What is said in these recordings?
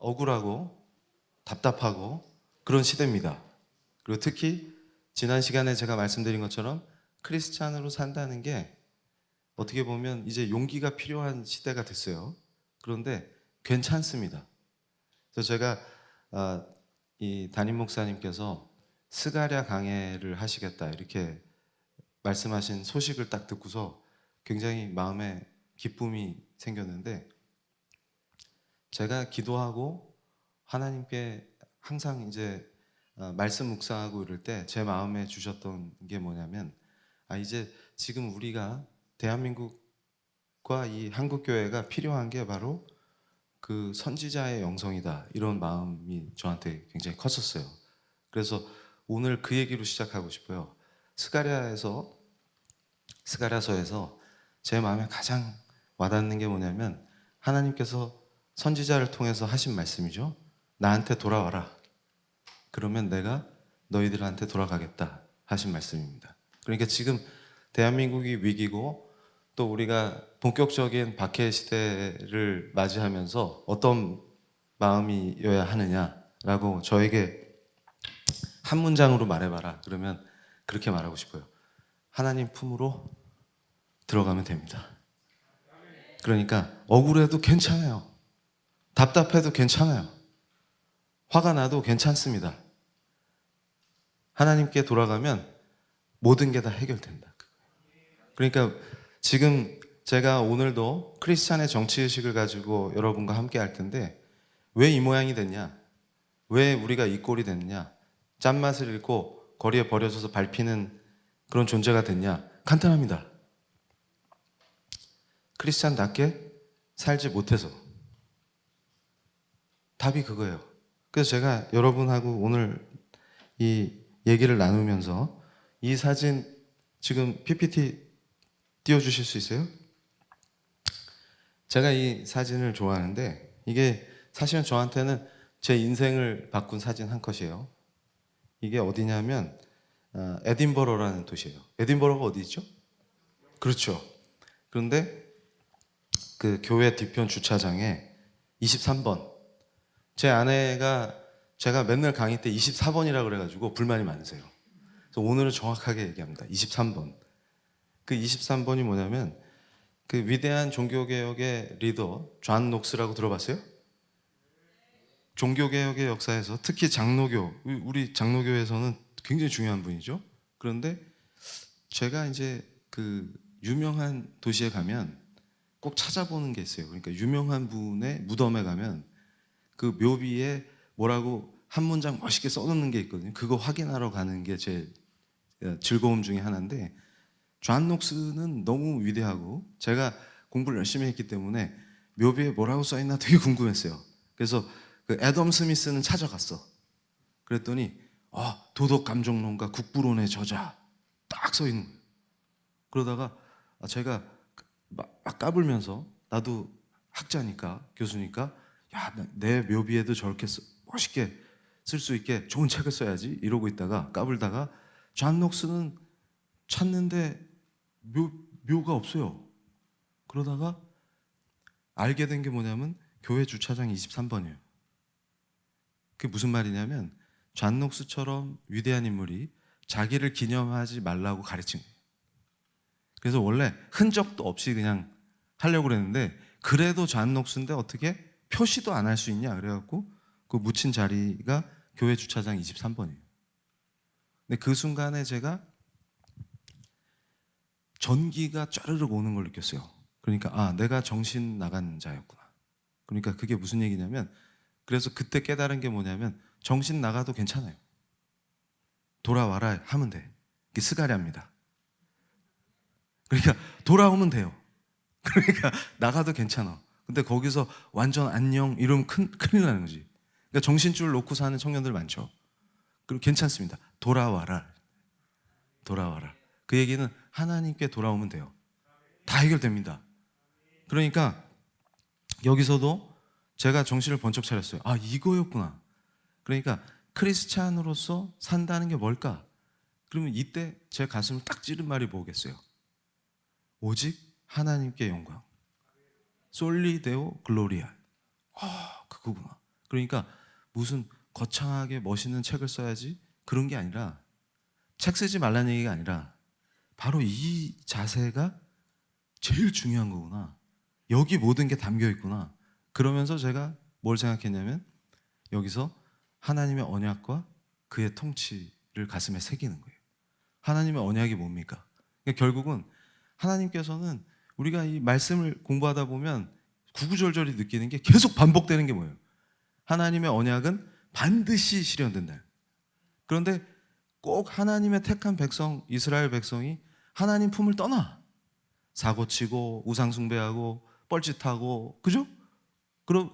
억울하고 답답하고 그런 시대입니다. 그리고 특히 지난 시간에 제가 말씀드린 것처럼 크리스찬으로 산다는 게 어떻게 보면 이제 용기가 필요한 시대가 됐어요. 그런데 괜찮습니다. 그래서 제가 이 담임 목사님께서 스가랴 강해를 하시겠다 이렇게 말씀하신 소식을 딱 듣고서 굉장히 마음에 기쁨이 생겼는데, 제가 기도하고 하나님께 항상 이제 말씀 묵상하고 이럴 때 제 마음에 주셨던 게 뭐냐면, 이제 지금 우리가 대한민국과 이 한국교회가 필요한 게 바로 그 선지자의 영성이다, 이런 마음이 저한테 굉장히 컸었어요. 그래서 오늘 그 얘기로 시작하고 싶어요. 스가랴서에서 제 마음에 가장 와닿는 게 뭐냐면, 하나님께서 선지자를 통해서 하신 말씀이죠. 나한테 돌아와라. 그러면 내가 너희들한테 돌아가겠다 하신 말씀입니다. 그러니까 지금 대한민국이 위기고 또 우리가 본격적인 박해 시대를 맞이하면서 어떤 마음이어야 하느냐라고 저에게 한 문장으로 말해봐라. 그러면 그렇게 말하고 싶어요. 하나님 품으로 들어가면 됩니다. 그러니까 억울해도 괜찮아요. 답답해도 괜찮아요. 화가 나도 괜찮습니다. 하나님께 돌아가면 모든 게 다 해결된다. 그러니까 지금 제가 오늘도 크리스찬의 정치의식을 가지고 여러분과 함께 할 텐데, 왜 이 모양이 됐냐? 왜 우리가 이 꼴이 됐냐? 짠맛을 잃고 거리에 버려져서 밟히는 그런 존재가 됐냐? 간단합니다. 크리스찬답게 살지 못해서. 답이 그거예요. 그래서 제가 여러분하고 오늘 이 얘기를 나누면서 이 사진, 지금 PPT 띄워주실 수 있어요? 제가 이 사진을 좋아하는데, 이게 사실은 저한테는 제 인생을 바꾼 사진 한 컷이에요. 이게 어디냐면 에딘버러라는 도시예요. 에딘버러가 어디죠? 그렇죠. 그런데 그 교회 뒤편 주차장에 23번, 제 아내가 제가 맨날 강의 때 24번이라고 그래가지고 불만이 많으세요. 그래서 오늘은 정확하게 얘기합니다. 23번. 그 23번이 뭐냐면, 그 위대한 종교개혁의 리더 존 녹스라고 들어봤어요? 종교개혁의 역사에서 특히 장로교, 우리 장로교에서는 굉장히 중요한 분이죠. 그런데 제가 이제 그 유명한 도시에 가면 꼭 찾아보는 게 있어요. 그러니까 유명한 분의 무덤에 가면 그 묘비에 뭐라고 한 문장 멋있게 써놓는 게 있거든요. 그거 확인하러 가는 게 제 즐거움 중에 하나인데, 존 녹스는 너무 위대하고 제가 공부를 열심히 했기 때문에 묘비에 뭐라고 써있나 되게 궁금했어요. 그래서 그 애덤 스미스는 찾아갔어. 그랬더니 도덕 감정론과 국부론의 저자 딱 써있는 거예요. 그러다가 제가 막 까불면서, 나도 학자니까, 교수니까, 야, 내 묘비에도 저렇게 멋있게 쓸 수 있게 좋은 책을 써야지 이러고 있다가 까불다가 존 녹스는 찾는데 묘가 없어요. 그러다가 알게 된 게 뭐냐면 교회 주차장 23번이에요. 그게 무슨 말이냐면, 존 녹스처럼 위대한 인물이 자기를 기념하지 말라고 가르친 거예요. 그래서 원래 흔적도 없이 그냥 하려고 그랬는데, 그래도 존 녹스인데 어떻게 표시도 안 할 수 있냐 그래갖고 그 묻힌 자리가 교회 주차장 23번이에요. 근데 그 순간에 제가 전기가 쫘르륵 오는 걸 느꼈어요. 그러니까 내가 정신 나간 자였구나. 그러니까 그게 무슨 얘기냐면, 그래서 그때 깨달은 게 뭐냐면, 정신 나가도 괜찮아요. 돌아와라 하면 돼. 그게 스가랴입니다. 그러니까 돌아오면 돼요. 그러니까 나가도 괜찮아. 근데 거기서 완전 안녕 이러면 큰일 나는 거지. 그러니까 정신줄 놓고 사는 청년들 많죠. 그럼 괜찮습니다. 돌아와라. 돌아와라. 그 얘기는 하나님께 돌아오면 돼요. 다 해결됩니다. 그러니까 여기서도 제가 정신을 번쩍 차렸어요. 이거였구나. 그러니까 크리스찬으로서 산다는 게 뭘까? 그러면 이때 제 가슴을 딱 찌른 말이 뭐겠어요? 오직 하나님께 영광. 솔리 데오 글로리아. 그거구나. 그러니까 무슨 거창하게 멋있는 책을 써야지 그런 게 아니라, 책 쓰지 말라는 얘기가 아니라 바로 이 자세가 제일 중요한 거구나. 여기 모든 게 담겨 있구나. 그러면서 제가 뭘 생각했냐면, 여기서 하나님의 언약과 그의 통치를 가슴에 새기는 거예요. 하나님의 언약이 뭡니까? 그러니까 결국은 하나님께서는 우리가 이 말씀을 공부하다 보면 구구절절히 느끼는 게 계속 반복되는 게 뭐예요? 하나님의 언약은 반드시 실현된다. 그런데 꼭 하나님의 택한 백성, 이스라엘 백성이 하나님 품을 떠나 사고치고 우상 숭배하고 뻘짓하고, 그죠?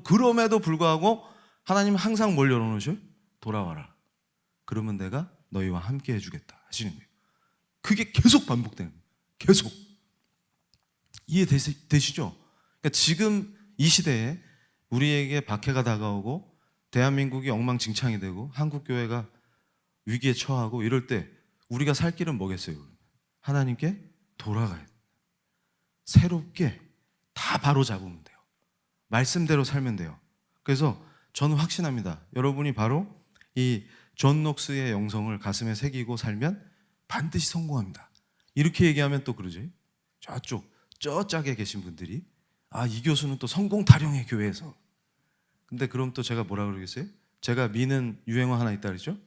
그럼에도 불구하고 하나님은 항상 뭘 열어놓으셔? 돌아와라. 그러면 내가 너희와 함께 해주겠다 하시는 거예요. 그게 계속 반복되는 거예요. 계속. 이해되시죠? 그러니까 지금 이 시대에 우리에게 박해가 다가오고 대한민국이 엉망진창이 되고 한국교회가 위기에 처하고 이럴 때 우리가 살 길은 뭐겠어요? 하나님께 돌아가야 돼요. 새롭게 다 바로 잡으면 돼요. 말씀대로 살면 돼요. 그래서 저는 확신합니다. 여러분이 바로 이 존 녹스의 영성을 가슴에 새기고 살면 반드시 성공합니다. 이렇게 얘기하면 또 그러지. 저 짝에 계신 분들이, 아, 이 교수는 또 성공 타령해 교회에서. 근데 그럼 또 제가 뭐라 그러겠어요? 제가 미는 유행어 하나 있다 그랬죠?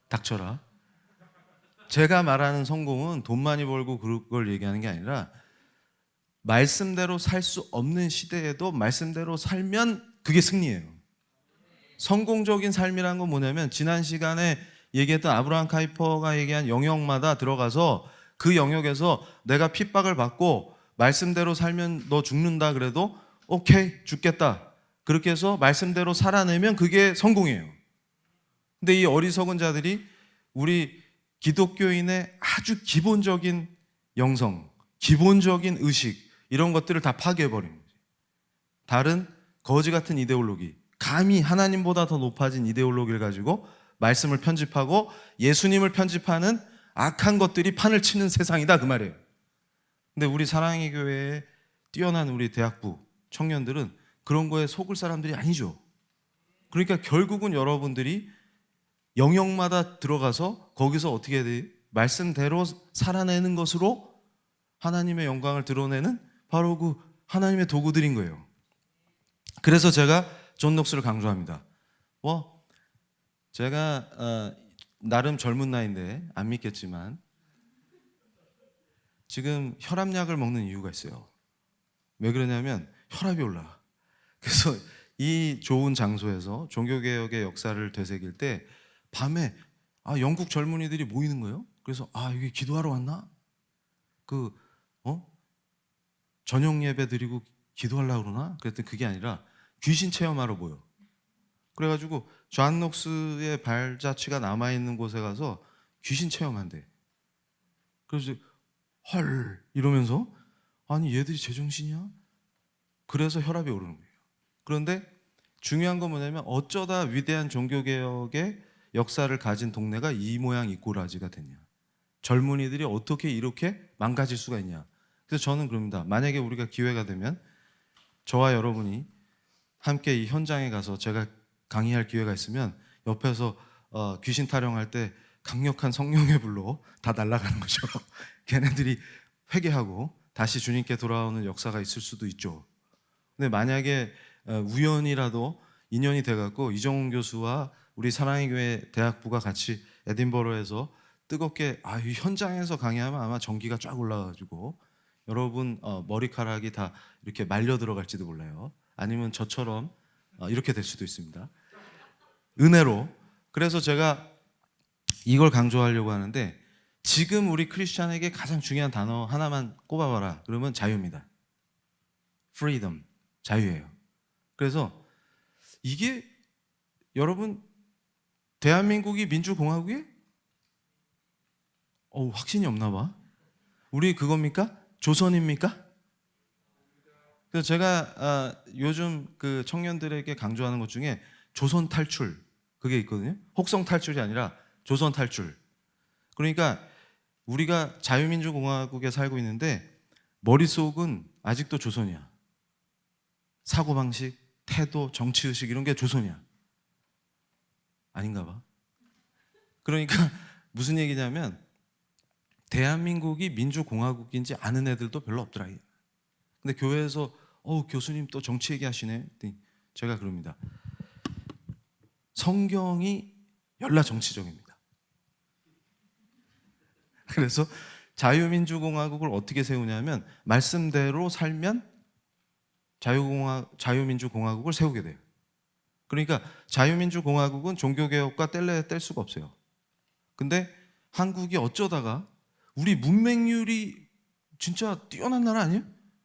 닥쳐라. 제가 말하는 성공은 돈 많이 벌고 그걸 얘기하는 게 아니라, 말씀대로 살 수 없는 시대에도 말씀대로 살면 그게 승리예요. 성공적인 삶이란 건 뭐냐면, 지난 시간에 얘기했던 아브라함 카이퍼가 얘기한 영역마다 들어가서 그 영역에서 내가 핍박을 받고 말씀대로 살면 너 죽는다 그래도 오케이, 죽겠다. 그렇게 해서 말씀대로 살아내면 그게 성공이에요. 근데 이 어리석은 자들이 우리 기독교인의 아주 기본적인 영성, 기본적인 의식, 이런 것들을 다 파괴해버린 거지. 다른 거지 같은 이데올로기, 감히 하나님보다 더 높아진 이데올로기를 가지고 말씀을 편집하고 예수님을 편집하는 악한 것들이 판을 치는 세상이다, 그 말이에요. 근데 우리 사랑의 교회에 뛰어난 우리 대학부 청년들은 그런 거에 속을 사람들이 아니죠. 그러니까 결국은 여러분들이 영역마다 들어가서 거기서 어떻게 해야 돼요? 말씀대로 살아내는 것으로 하나님의 영광을 드러내는 바로 그 하나님의 도구들인 거예요. 그래서 제가 존 녹스를 강조합니다. 제가 나름 젊은 나이인데 안 믿겠지만 지금 혈압약을 먹는 이유가 있어요. 왜 그러냐면 혈압이 올라. 그래서 이 좋은 장소에서 종교개혁의 역사를 되새길 때 밤에 영국 젊은이들이 모이는 거예요. 그래서 여기 기도하러 왔나? 저녁 예배 드리고 기도하려고 그러나? 그랬더니 그게 아니라 귀신 체험하러 모여. 그래가지고 존 녹스의 발자취가 남아있는 곳에 가서 귀신 체험한대. 그래서 헐 이러면서, 아니 얘들이 제정신이야? 그래서 혈압이 오르는 거예요. 그런데 중요한 건 뭐냐면, 어쩌다 위대한 종교개혁의 역사를 가진 동네가 이 모양 이 꼬라지가 됐냐. 젊은이들이 어떻게 이렇게 망가질 수가 있냐. 그래서 저는 그럽니다. 만약에 우리가 기회가 되면 저와 여러분이 함께 이 현장에 가서 제가 강의할 기회가 있으면 옆에서 귀신 타령할 때 강력한 성령의 불로 다 날아가는 거죠. 걔네들이 회개하고 다시 주님께 돌아오는 역사가 있을 수도 있죠. 근데 만약에 우연이라도 인연이 돼갖고 이정훈 교수와 우리 사랑의 교회 대학부가 같이 에딘버러에서 뜨겁게 이 현장에서 강의하면 아마 전기가 쫙 올라가지고 여러분 머리카락이 다 이렇게 말려 들어갈지도 몰라요. 아니면 저처럼 이렇게 될 수도 있습니다. 은혜로. 그래서 제가 이걸 강조하려고 하는데, 지금 우리 크리스찬에게 가장 중요한 단어 하나만 꼽아봐라. 그러면 자유입니다. freedom, 자유예요. 그래서 이게 여러분 대한민국이 민주공화국이에요? 확신이 없나 봐. 우리 그겁니까? 조선입니까? 그래서 제가 요즘 그 청년들에게 강조하는 것 중에 조선 탈출, 그게 있거든요. 혹성 탈출이 아니라 조선 탈출. 그러니까 우리가 자유민주공화국에 살고 있는데 머릿속은 아직도 조선이야. 사고방식, 태도, 정치의식 이런 게 조선이야. 아닌가 봐. 그러니까 무슨 얘기냐면 대한민국이 민주공화국인지 아는 애들도 별로 없더라. 근데 교회에서 교수님 또 정치 얘기하시네. 제가 그럽니다. 성경이 열나 정치적입니다. 그래서 자유민주공화국을 어떻게 세우냐면 말씀대로 살면 자유민주공화국을 세우게 돼요. 그러니까 자유민주공화국은 종교개혁과 뗄 수가 없어요. 근데 한국이 어쩌다가 우리 문맹률이 진짜 뛰어난 나라 아니에요?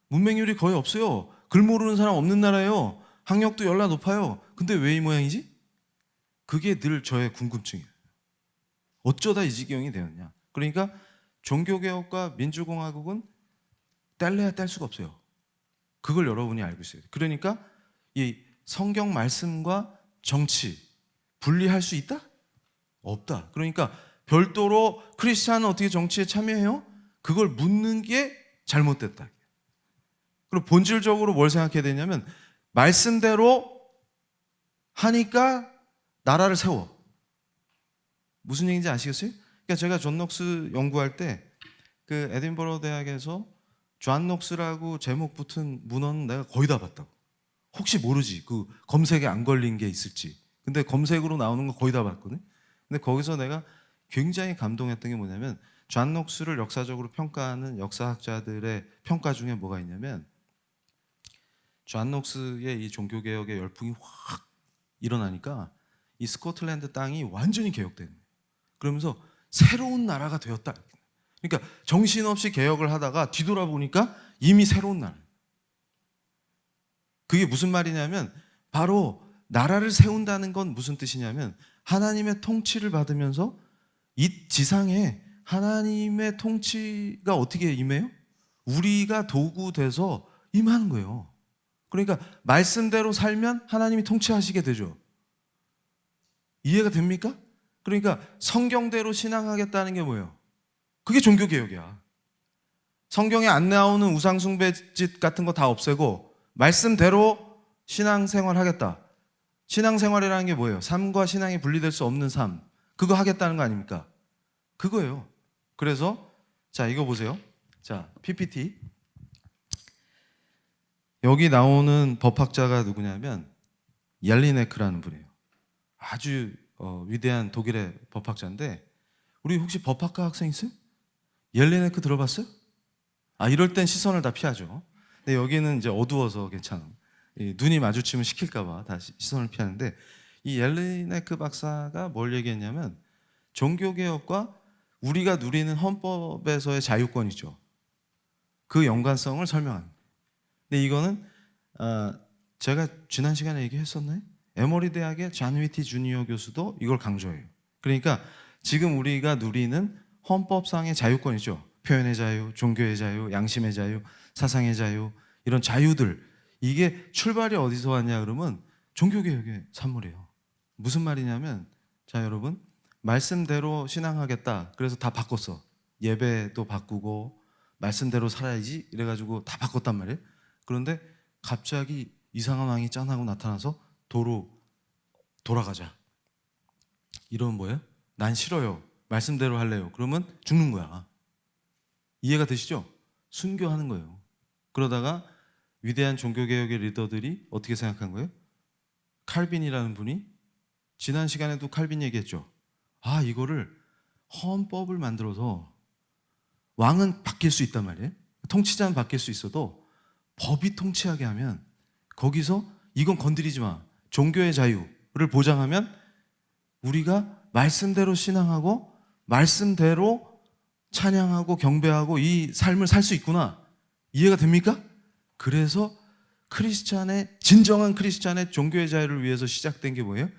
문맹률이 거의 없어요. 글 모르는 사람 없는 나라예요. 학력도 열나 높아요. 근데 왜 이 모양이지? 그게 늘 저의 궁금증이에요. 어쩌다 이 지경이 되었냐? 그러니까 종교개혁과 민주공화국은 뗄래야 뗄 수가 없어요. 그걸 여러분이 알고 있어야 돼요. 그러니까 이 성경 말씀과 정치 분리할 수 있다? 없다. 그러니까 별도로 크리스찬은 어떻게 정치에 참여해요? 그걸 묻는 게 잘못됐다. 그리고 본질적으로 뭘 생각해야 되냐면 말씀대로 하니까 나라를 세워. 무슨 얘기인지 아시겠어요? 그러니까 제가 존 녹스 연구할 때 그 에딘버러 대학에서 존 녹스라고 제목 붙은 문헌은 내가 거의 다 봤다고. 혹시 모르지 그 검색에 안 걸린 게 있을지. 근데 검색으로 나오는 거 거의 다 봤거든. 근데 거기서 내가 굉장히 감동했던 게 뭐냐면 존 녹스를 역사적으로 평가하는 역사학자들의 평가 중에 뭐가 있냐면 존 녹스의 이 종교개혁의 열풍이 확 일어나니까 이 스코틀랜드 땅이 완전히 개혁되는 거예요. 그러면서 새로운 나라가 되었다. 그러니까 정신없이 개혁을 하다가 뒤돌아보니까 이미 새로운 나라. 그게 무슨 말이냐면 바로 나라를 세운다는 건 무슨 뜻이냐면 하나님의 통치를 받으면서 이 지상에 하나님의 통치가 어떻게 임해요? 우리가 도구 돼서 임하는 거예요. 그러니까 말씀대로 살면 하나님이 통치하시게 되죠. 이해가 됩니까? 그러니까 성경대로 신앙하겠다는 게 뭐예요? 그게 종교개혁이야. 성경에 안 나오는 우상숭배짓 같은 거 다 없애고 말씀대로 신앙생활 하겠다. 신앙생활이라는 게 뭐예요? 삶과 신앙이 분리될 수 없는 삶. 그거 하겠다는 거 아닙니까? 그거예요. 그래서 자 이거 보세요. 자 PPT. 여기 나오는 법학자가 누구냐면 옐리네크라는 분이에요. 아주 위대한 독일의 법학자인데 우리 혹시 법학과 학생 있어요? 옐리네크 들어봤어요? 이럴 땐 시선을 다 피하죠. 근데 여기는 이제 어두워서 괜찮아. 눈이 마주치면 시킬까봐 다 시선을 피하는데 이 옐리네크 박사가 뭘 얘기했냐면 종교개혁과 우리가 누리는 헌법에서의 자유권이죠. 그 연관성을 설명합니다. 근데 이거는 제가 지난 시간에 얘기했었나요? 에머리 대학의 잔 위티 주니어 교수도 이걸 강조해요. 그러니까 지금 우리가 누리는 헌법상의 자유권이죠. 표현의 자유, 종교의 자유, 양심의 자유, 사상의 자유 이런 자유들 이게 출발이 어디서 왔냐 그러면 종교개혁의 산물이에요. 무슨 말이냐면 자 여러분 말씀대로 신앙하겠다 그래서 다 바꿨어. 예배도 바꾸고 말씀대로 살아야지 이래가지고 다 바꿨단 말이에요. 그런데 갑자기 이상한 왕이 짠하고 나타나서 돌아가자 이러면 뭐예요? 난 싫어요. 말씀대로 할래요. 그러면 죽는 거야. 이해가 되시죠? 순교하는 거예요. 그러다가 위대한 종교개혁의 리더들이 어떻게 생각한 거예요? 칼빈이라는 분이 지난 시간에도 칼빈 얘기했죠. 이거를 헌법을 만들어서 왕은 바뀔 수 있단 말이에요. 통치자는 바뀔 수 있어도 법이 통치하게 하면 거기서 이건 건드리지 마. 종교의 자유를 보장하면 우리가 말씀대로 신앙하고 말씀대로 찬양하고 경배하고 이 삶을 살 수 있구나. 이해가 됩니까? 그래서 진정한 크리스찬의 종교의 자유를 위해서 시작된 게 뭐예요?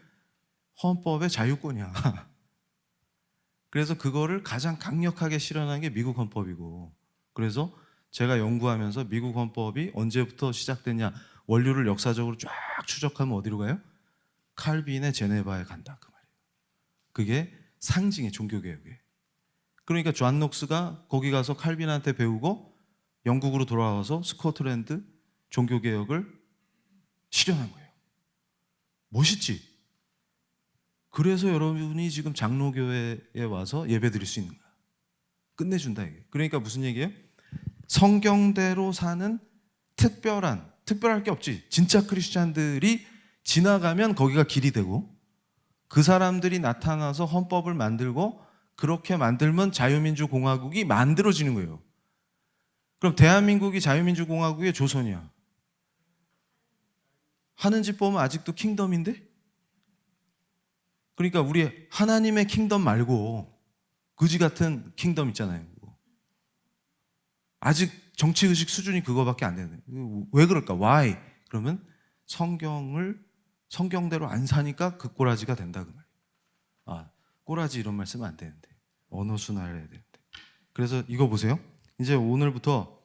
헌법의 자유권이야. 그래서 그거를 가장 강력하게 실현한 게 미국 헌법이고 그래서 제가 연구하면서 미국 헌법이 언제부터 시작됐냐 원류를 역사적으로 쫙 추적하면 어디로 가요? 칼빈의 제네바에 간다 그 말이에요. 그게 상징의 종교개혁이에요. 그러니까 존 녹스가 거기 가서 칼빈한테 배우고 영국으로 돌아와서 스코틀랜드 종교개혁을 실현한 거예요. 멋있지? 그래서 여러분이 지금 장로교회에 와서 예배 드릴 수 있는 거야. 끝내준다 이게. 그러니까 무슨 얘기예요? 성경대로 사는 특별할 게 없지. 진짜 크리스찬들이 지나가면 거기가 길이 되고, 그 사람들이 나타나서 헌법을 만들고, 그렇게 만들면 자유민주공화국이 만들어지는 거예요. 그럼 대한민국이 자유민주공화국의 조선이야. 하는 집 보면 아직도 킹덤인데? 그러니까 우리 하나님의 킹덤 말고 그지 같은 킹덤 있잖아요. 아직 정치의식 수준이 그거밖에 안 되는 거예요. 왜 그럴까? Why? 그러면 성경대로 안 사니까 그 꼬라지가 된다 그 말이에요. 아, 꼬라지 이런 말 쓰면 안 되는데, 언어 순화를 해야 되는데. 그래서 이거 보세요. 이제 오늘부터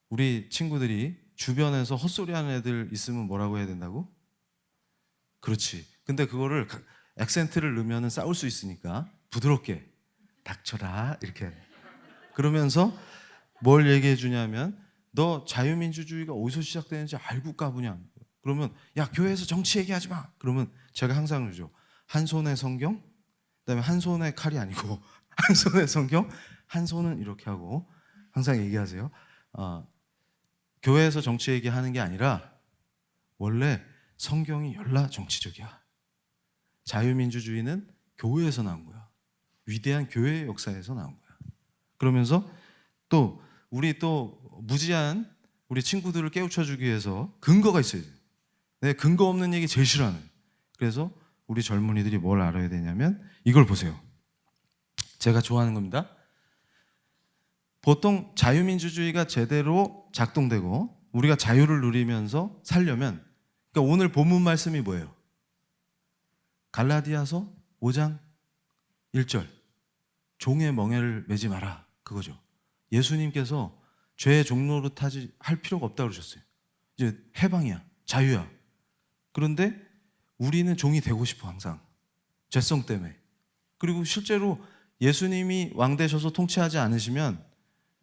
우리 친구들이 주변에서 헛소리하는 애들 있으면 뭐라고 해야 된다고? 그렇지. 근데 그거를 액센트를 넣으면 싸울 수 있으니까 부드럽게 닥쳐라 이렇게. 그러면서 뭘 얘기해 주냐면, 너 자유민주주의가 어디서 시작되는지 알고 까부냐. 그러면 야, 교회에서 정치 얘기하지 마. 그러면 제가 항상 그러죠. 한 손에 성경, 그다음에 한 손에 칼이 아니고 한 손에 성경, 한 손은 이렇게 하고 항상 얘기하세요. 교회에서 정치 얘기하는 게 아니라 원래 성경이 열라 정치적이야. 자유민주주의는 교회에서 나온 거야. 위대한 교회의 역사에서 나온 거야. 그러면서 또 우리 또 무지한 우리 친구들을 깨우쳐주기 위해서 근거가 있어야 돼. 내 근거 없는 얘기 제일 싫어하는. 그래서 우리 젊은이들이 뭘 알아야 되냐면 이걸 보세요. 제가 좋아하는 겁니다. 보통 자유민주주의가 제대로 작동되고 우리가 자유를 누리면서 살려면, 그러니까 오늘 본문 말씀이 뭐예요? 갈라디아서 5장 1절. 종의 멍에를 매지 마라. 그거죠. 예수님께서 죄의 종노릇하지 할 필요가 없다고 그러셨어요. 이제 해방이야. 자유야. 그런데 우리는 종이 되고 싶어 항상. 죄성 때문에. 그리고 실제로 예수님이 왕 되셔서 통치하지 않으시면,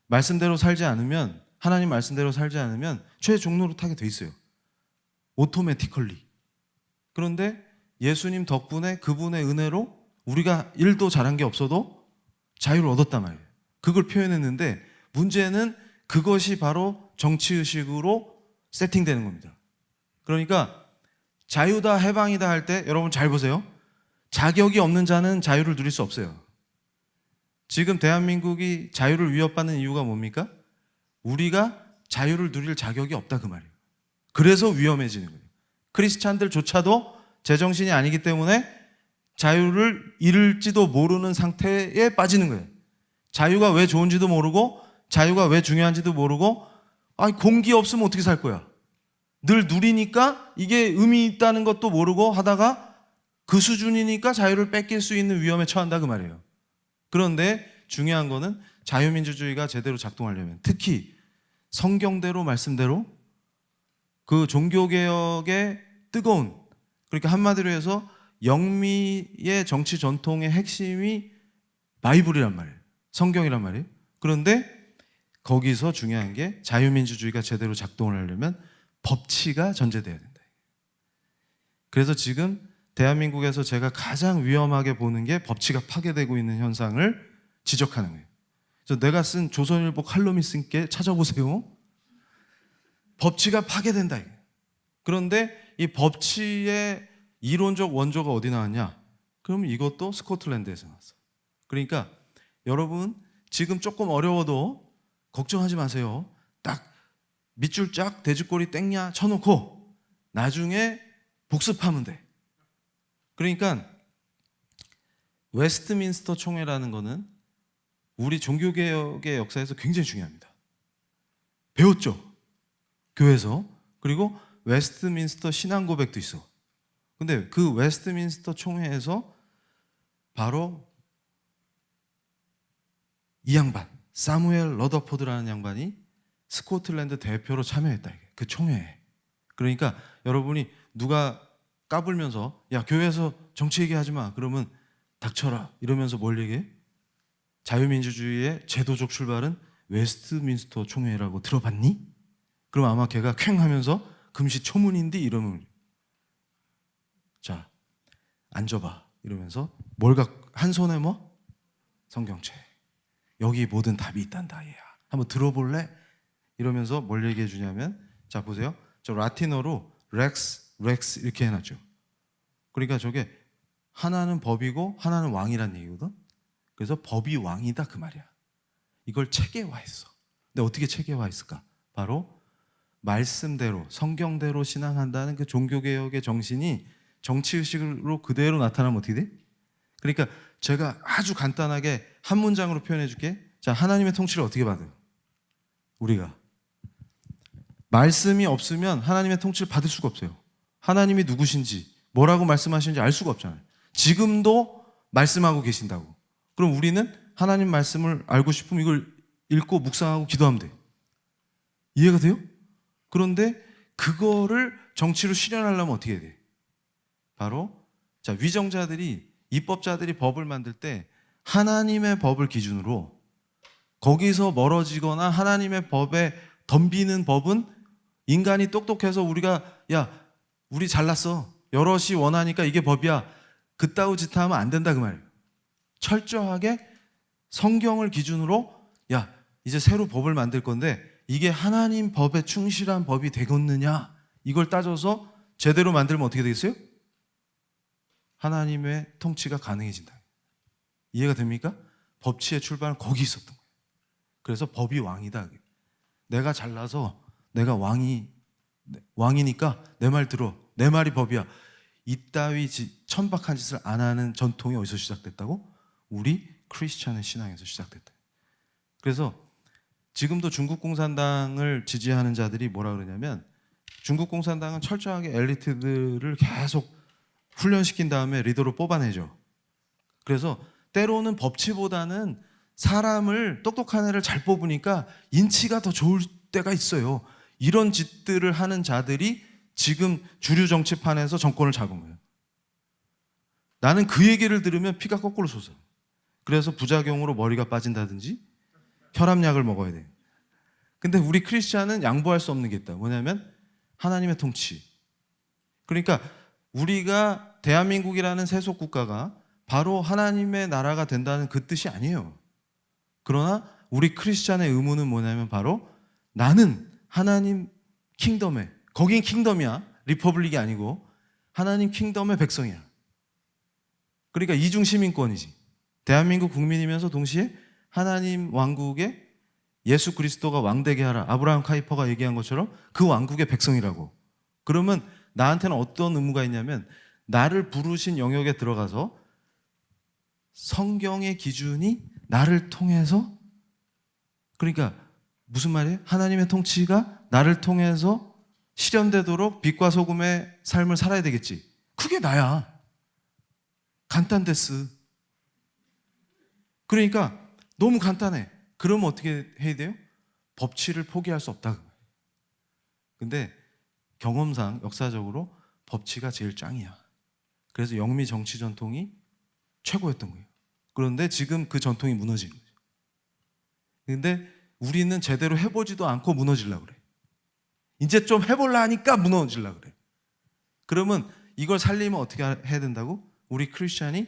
말씀대로 살지 않으면, 하나님 말씀대로 살지 않으면 죄의 종노릇하게 돼 있어요. 오토매티컬리. 그런데 예수님 덕분에 그분의 은혜로 우리가 일도 잘한 게 없어도 자유를 얻었단 말이에요. 그걸 표현했는데 문제는 그것이 바로 정치의식으로 세팅되는 겁니다. 그러니까 자유다 해방이다 할 때 여러분 잘 보세요. 자격이 없는 자는 자유를 누릴 수 없어요. 지금 대한민국이 자유를 위협받는 이유가 뭡니까? 우리가 자유를 누릴 자격이 없다 그 말이에요. 그래서 위험해지는 거예요. 크리스찬들조차도 제정신이 아니기 때문에 자유를 잃을지도 모르는 상태에 빠지는 거예요. 자유가 왜 좋은지도 모르고 자유가 왜 중요한지도 모르고, 공기 없으면 어떻게 살 거야? 늘 누리니까 이게 의미 있다는 것도 모르고 하다가 그 수준이니까 자유를 뺏길 수 있는 위험에 처한다 그 말이에요. 그런데 중요한 거는 자유민주주의가 제대로 작동하려면, 특히 성경대로 말씀대로 그 종교개혁의 뜨거운, 그러니까 한마디로 해서 영미의 정치 전통의 핵심이 바이블이란 말이에요. 성경이란 말이에요. 그런데 거기서 중요한 게 자유민주주의가 제대로 작동을 하려면 법치가 전제돼야 된다. 그래서 지금 대한민국에서 제가 가장 위험하게 보는 게 법치가 파괴되고 있는 현상을 지적하는 거예요. 그래서 내가 쓴 조선일보 칼럼이 쓴 게 찾아보세요. 법치가 파괴된다. 그런데 이 법치의 이론적 원조가 어디 나왔냐? 그럼 이것도 스코틀랜드에서 나왔어. 그러니까 여러분 지금 조금 어려워도 걱정하지 마세요. 딱 밑줄 쫙 돼지꼬리 땡냐 쳐놓고 나중에 복습하면 돼. 그러니까 웨스트민스터 총회라는 거는 우리 종교개혁의 역사에서 굉장히 중요합니다. 배웠죠? 교회에서. 그리고 웨스트민스터 신앙고백도 있어. 근데 그 웨스트민스터 총회에서 바로 이 양반, 사무엘 러더포드라는 양반이 스코틀랜드 대표로 참여했다. 그 총회에. 그러니까 여러분이 누가 까불면서 야, 교회에서 정치 얘기하지 마. 그러면 닥쳐라. 이러면서 뭘 얘기해? 자유민주주의의 제도적 출발은 웨스트민스터 총회라고 들어봤니? 그럼 아마 걔가 퀭 하면서 금시초문인데 이러면, 자, 앉아봐. 이러면서 한 손에 뭐? 성경책. 여기 모든 답이 있단다 얘야. 한번 들어볼래? 이러면서 뭘 얘기해 주냐면, 자 보세요. 저 라틴어로 렉스 이렇게 해놨죠. 그러니까 저게 하나는 법이고 하나는 왕이란 얘기거든. 그래서 법이 왕이다 그 말이야. 이걸 체계화했어. 근데 어떻게 체계화했을까? 바로 말씀대로 성경대로 신앙한다는 그 종교개혁의 정신이 정치의식으로 그대로 나타나면 어떻게 돼? 그러니까 제가 아주 간단하게 한 문장으로 표현해 줄게. 자, 하나님의 통치를 어떻게 받아요? 우리가 말씀이 없으면 하나님의 통치를 받을 수가 없어요. 하나님이 누구신지 뭐라고 말씀하시는지 알 수가 없잖아요. 지금도 말씀하고 계신다고. 그럼 우리는 하나님 말씀을 알고 싶으면 이걸 읽고 묵상하고 기도하면 돼. 이해가 돼요? 그런데 그거를 정치로 실현하려면 어떻게 해야 돼? 바로 자, 위정자들이 입법자들이 법을 만들 때 하나님의 법을 기준으로 거기서 멀어지거나 하나님의 법에 덤비는 법은 인간이 똑똑해서 우리가 야 우리 잘났어 여럿이 원하니까 이게 법이야 그따위 짓 하면 안 된다 그 말이에요. 철저하게 성경을 기준으로 야 이제 새로 법을 만들 건데 이게 하나님 법에 충실한 법이 되겠느냐 이걸 따져서 제대로 만들면 어떻게 되겠어요? 하나님의 통치가 가능해진다. 이해가 됩니까? 법치의 출발은 거기 있었던 거예요. 그래서 법이 왕이다. 내가 잘나서 내가 왕이니까 내 말 들어. 내 말이 법이야. 이따위 천박한 짓을 안 하는 전통이 어디서 시작됐다고? 우리 크리스천의 신앙에서 시작됐다. 그래서 지금도 중국 공산당을 지지하는 자들이 뭐라 그러냐면 중국 공산당은 철저하게 엘리트들을 계속 훈련시킨 다음에 리더로 뽑아내죠. 그래서 때로는 법치보다는 사람을 똑똑한 애를 잘 뽑으니까 인치가 더 좋을 때가 있어요. 이런 짓들을 하는 자들이 지금 주류 정치판에서 정권을 잡은 거예요. 나는 그 얘기를 들으면 피가 거꾸로 솟아요. 그래서 부작용으로 머리가 빠진다든지 혈압약을 먹어야 돼요. 근데 우리 크리스찬은 양보할 수 없는 게 있다. 뭐냐면 하나님의 통치. 그러니까 우리가 대한민국이라는 세속 국가가 바로 하나님의 나라가 된다는 그 뜻이 아니에요. 그러나 우리 크리스찬의 의무는 뭐냐면 바로 나는 하나님 킹덤에 거긴 킹덤이야. 리퍼블릭이 아니고 하나님 킹덤의 백성이야. 그러니까 이중 시민권이지. 대한민국 국민이면서 동시에 하나님 왕국에 예수 그리스도가 왕되게 하라. 아브라함 카이퍼가 얘기한 것처럼 그 왕국의 백성이라고. 그러면 나한테는 어떤 의무가 있냐면 나를 부르신 영역에 들어가서 성경의 기준이 나를 통해서 그러니까 무슨 말이에요? 하나님의 통치가 나를 통해서 실현되도록 빛과 소금의 삶을 살아야 되겠지. 그게 나야. 간단데스. 그러니까 너무 간단해. 그러면 어떻게 해야 돼요? 법치를 포기할 수 없다. 근데 경험상 역사적으로 법치가 제일 짱이야. 그래서 영미 정치 전통이 최고였던 거예요. 그런데 지금 그 전통이 무너지는 거죠. 근데 우리는 제대로 해보지도 않고 무너지려고 그래. 이제 좀 해볼라 하니까 무너지려고 그래. 그러면 이걸 살리면 어떻게 해야 된다고? 우리 크리스찬이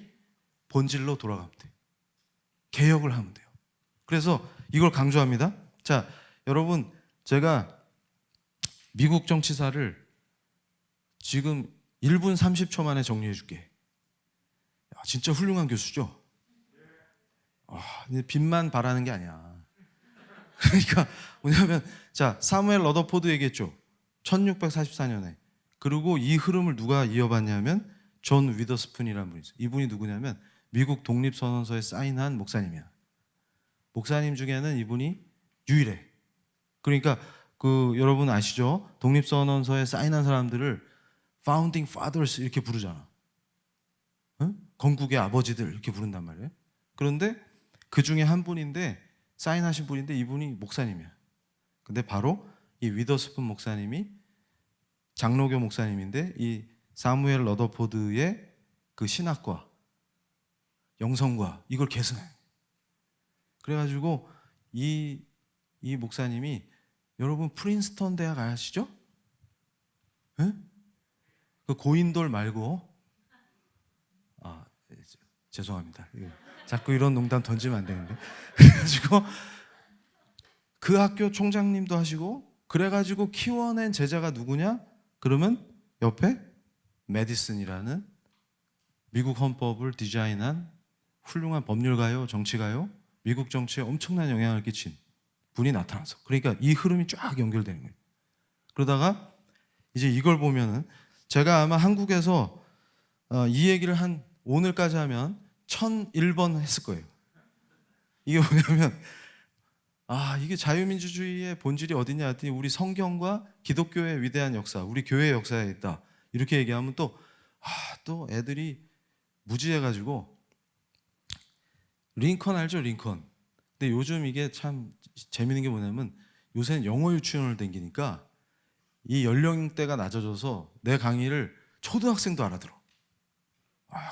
본질로 돌아가면 돼. 개혁을 하면 돼요. 그래서 이걸 강조합니다. 자, 여러분 제가 미국 정치사를 지금 1분 30초 만에 정리해 줄게. 진짜 훌륭한 교수죠? 빚만 바라는 게 아니야. 그러니까 뭐냐면 자 사무엘 러더포드 얘기했죠. 1644년에. 그리고 이 흐름을 누가 이어봤냐면 존 위더스푼이라는 분이 있어요. 이분이 누구냐면 미국 독립선언서에 사인한 목사님이야. 목사님 중에는 이분이 유일해. 그러니까 그 여러분 아시죠? 독립선언서에 사인한 사람들을 Founding Fathers 이렇게 부르잖아. 응? 건국의 아버지들 이렇게 부른단 말이에요. 그런데 그 중에 한 분인데 사인하신 분인데 이분이 목사님이야. 근데 바로 이 위더스푼 목사님이 장로교 목사님인데 이 사무엘 러더포드의 그 신학과 영성과 이걸 계승해. 그래가지고 이 목사님이 여러분 프린스턴 대학 아시죠? 그 고인돌 말고 죄송합니다. 자꾸 이런 농담 던지면 안 되는데. 그래가지고 그 학교 총장님도 하시고, 그래가지고 키워낸 제자가 누구냐? 그러면 옆에 메디슨이라는 미국 헌법을 디자인한 훌륭한 법률가요, 정치가요, 미국 정치에 엄청난 영향을 끼친 분이 나타나서, 그러니까 이 흐름이 쫙 연결되는 거예요. 그러다가 이제 이걸 보면은, 제가 아마 한국에서 이 얘기를 한 오늘까지 하면 1001번 했을 거예요. 이게 뭐냐면, 이게 자유민주주의의 본질이 어디냐 했더니 우리 성경과 기독교의 위대한 역사, 우리 교회의 역사에 있다. 이렇게 얘기하면 또 애들이 무지해가지고, 링컨 알죠? 링컨. 근데 요즘 이게 참 재밌는 게 뭐냐면, 요새는 영어 유치원을 다니니까 이 연령대가 낮아져서 내 강의를 초등학생도 알아들어.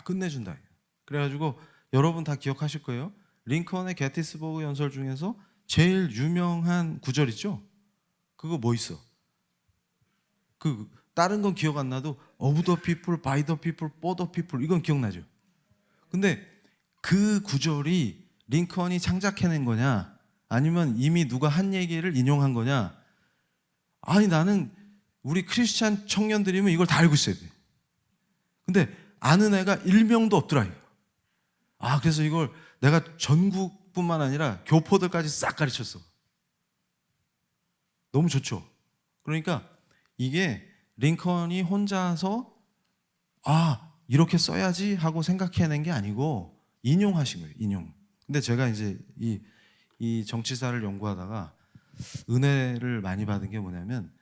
끝내준다. 그래가지고 여러분 다 기억하실 거예요. 링컨의 게티스버그 연설 중에서 제일 유명한 구절 있죠? 그거 뭐 있어? 다른 건 기억 안 나도 of the people, by the people, for the people, 이건 기억나죠? 근데 그 구절이 링컨이 창작해낸 거냐, 아니면 이미 누가 한 얘기를 인용한 거냐? 아니, 나는 우리 크리스찬 청년들이면 이걸 다 알고 있어야 돼. 근데 아는 애가 1명도 없더라. 그래서 이걸 내가 전국뿐만 아니라 교포들까지 싹 가르쳤어. 너무 좋죠. 그러니까 이게 링컨이 혼자서 이렇게 써야지 하고 생각해낸 게 아니고 인용하신 거예요. 인용. 근데 제가 이제 이 정치사를 연구하다가 은혜를 많이 받은 게 뭐냐면,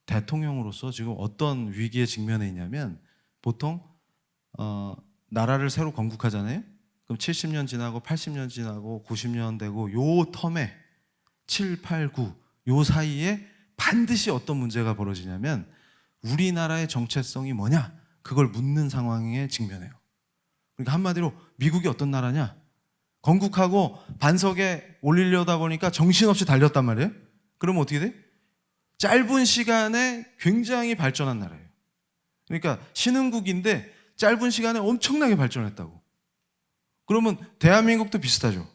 대통령으로서 지금 어떤 위기에 직면해 있냐면, 보통 나라를 새로 건국하잖아요. 그럼 70년 지나고 80년 지나고 90년 되고, 요 텀에 7, 8, 9 요 사이에 반드시 어떤 문제가 벌어지냐면, 우리나라의 정체성이 뭐냐? 그걸 묻는 상황에 직면해요. 그러니까 한마디로 미국이 어떤 나라냐? 건국하고 반석에 올리려다 보니까 정신없이 달렸단 말이에요. 그러면 어떻게 돼? 짧은 시간에 굉장히 발전한 나라예요. 그러니까 신흥국인데 짧은 시간에 엄청나게 발전했다고. 그러면 대한민국도 비슷하죠.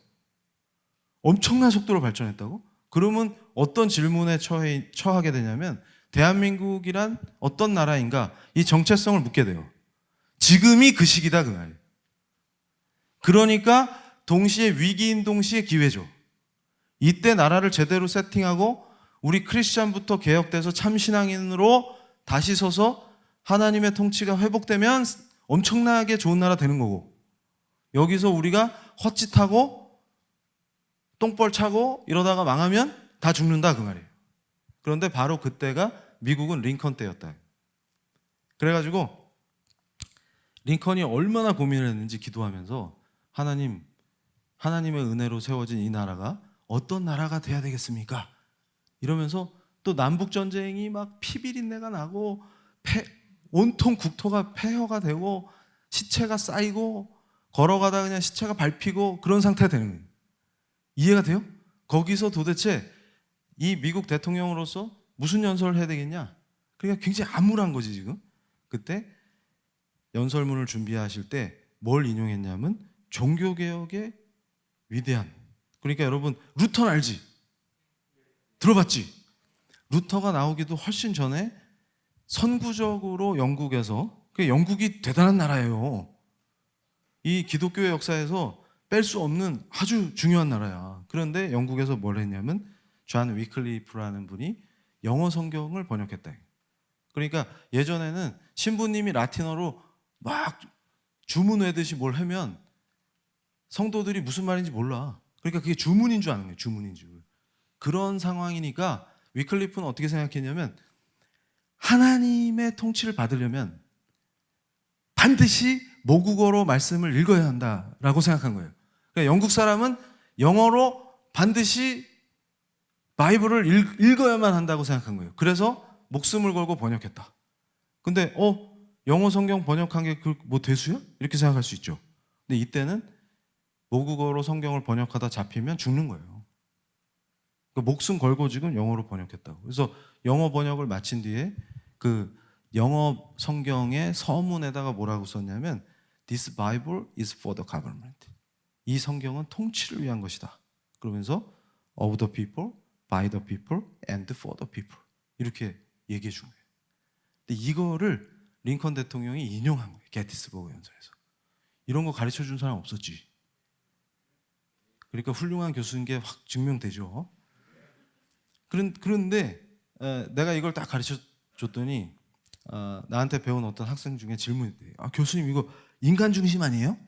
엄청난 속도로 발전했다고? 그러면 어떤 질문에 처하게 되냐면, 대한민국이란 어떤 나라인가? 이 정체성을 묻게 돼요. 지금이 그 시기다, 그 말이에요. 그러니까 동시에 위기인 동시에 기회죠. 이때 나라를 제대로 세팅하고 우리 크리스찬부터 개혁돼서 참신앙인으로 다시 서서 하나님의 통치가 회복되면 엄청나게 좋은 나라 되는 거고, 여기서 우리가 헛짓하고 똥벌 차고 이러다가 망하면 다 죽는다, 그 말이에요. 그런데 바로 그때가 미국은 링컨 때였다. 그래가지고 링컨이 얼마나 고민을 했는지 기도하면서, 하나님의 은혜로 세워진 이 나라가 어떤 나라가 돼야 되겠습니까? 이러면서 또 남북 전쟁이 막 피비린내가 나고 온통 국토가 폐허가 되고 시체가 쌓이고 걸어가다 그냥 시체가 밟히고 그런 상태가 되는 거예요. 이해가 돼요? 거기서 도대체 이 미국 대통령으로서 무슨 연설을 해야 되겠냐? 그러니까 굉장히 암울한 거지 지금. 그때 연설문을 준비하실 때 뭘 인용했냐면, 종교개혁의 위대한, 그러니까 여러분 루터는 알지? 들어봤지? 루터가 나오기도 훨씬 전에 선구적으로 영국에서, 영국이 대단한 나라예요. 이 기독교의 역사에서 뺄 수 없는 아주 중요한 나라야. 그런데 영국에서 뭘 했냐면, 존 위클리프라는 분이 영어 성경을 번역했다. 그러니까 예전에는 신부님이 라틴어로 막 주문 외듯이 뭘 하면 성도들이 무슨 말인지 몰라. 그러니까 그게 주문인 줄 아는 거예요. 주문인 줄. 그런 상황이니까 위클리프는 어떻게 생각했냐면, 하나님의 통치를 받으려면 반드시 모국어로 말씀을 읽어야 한다라고 생각한 거예요. 그러니까 영국 사람은 영어로 반드시 바이블을 읽어야만 한다고 생각한 거예요. 그래서 목숨을 걸고 번역했다. 근데 영어 성경 번역한 게 뭐 대수야? 이렇게 생각할 수 있죠. 근데 이때는 모국어로 성경을 번역하다 잡히면 죽는 거예요. 그러니까 목숨 걸고 지금 영어로 번역했다고. 그래서 영어 번역을 마친 뒤에 그 영어 성경의 서문에다가 뭐라고 썼냐면, This Bible is for the government. 이 성경은 통치를 위한 것이다. 그러면서 of the people, by the people, and for the people. 이렇게 얘기해 준 거예요. 근데 이거를 링컨 대통령이 인용한 거예요. 게티스버그 연설에서. 이런 거 가르쳐 준 사람 없었지. 그러니까 훌륭한 교수인 게 확 증명되죠. 그런데 내가 이걸 딱 가르쳐 줬더니 나한테 배운 어떤 학생 중에 질문이 돼요. 교수님 이거 인간 중심 아니에요?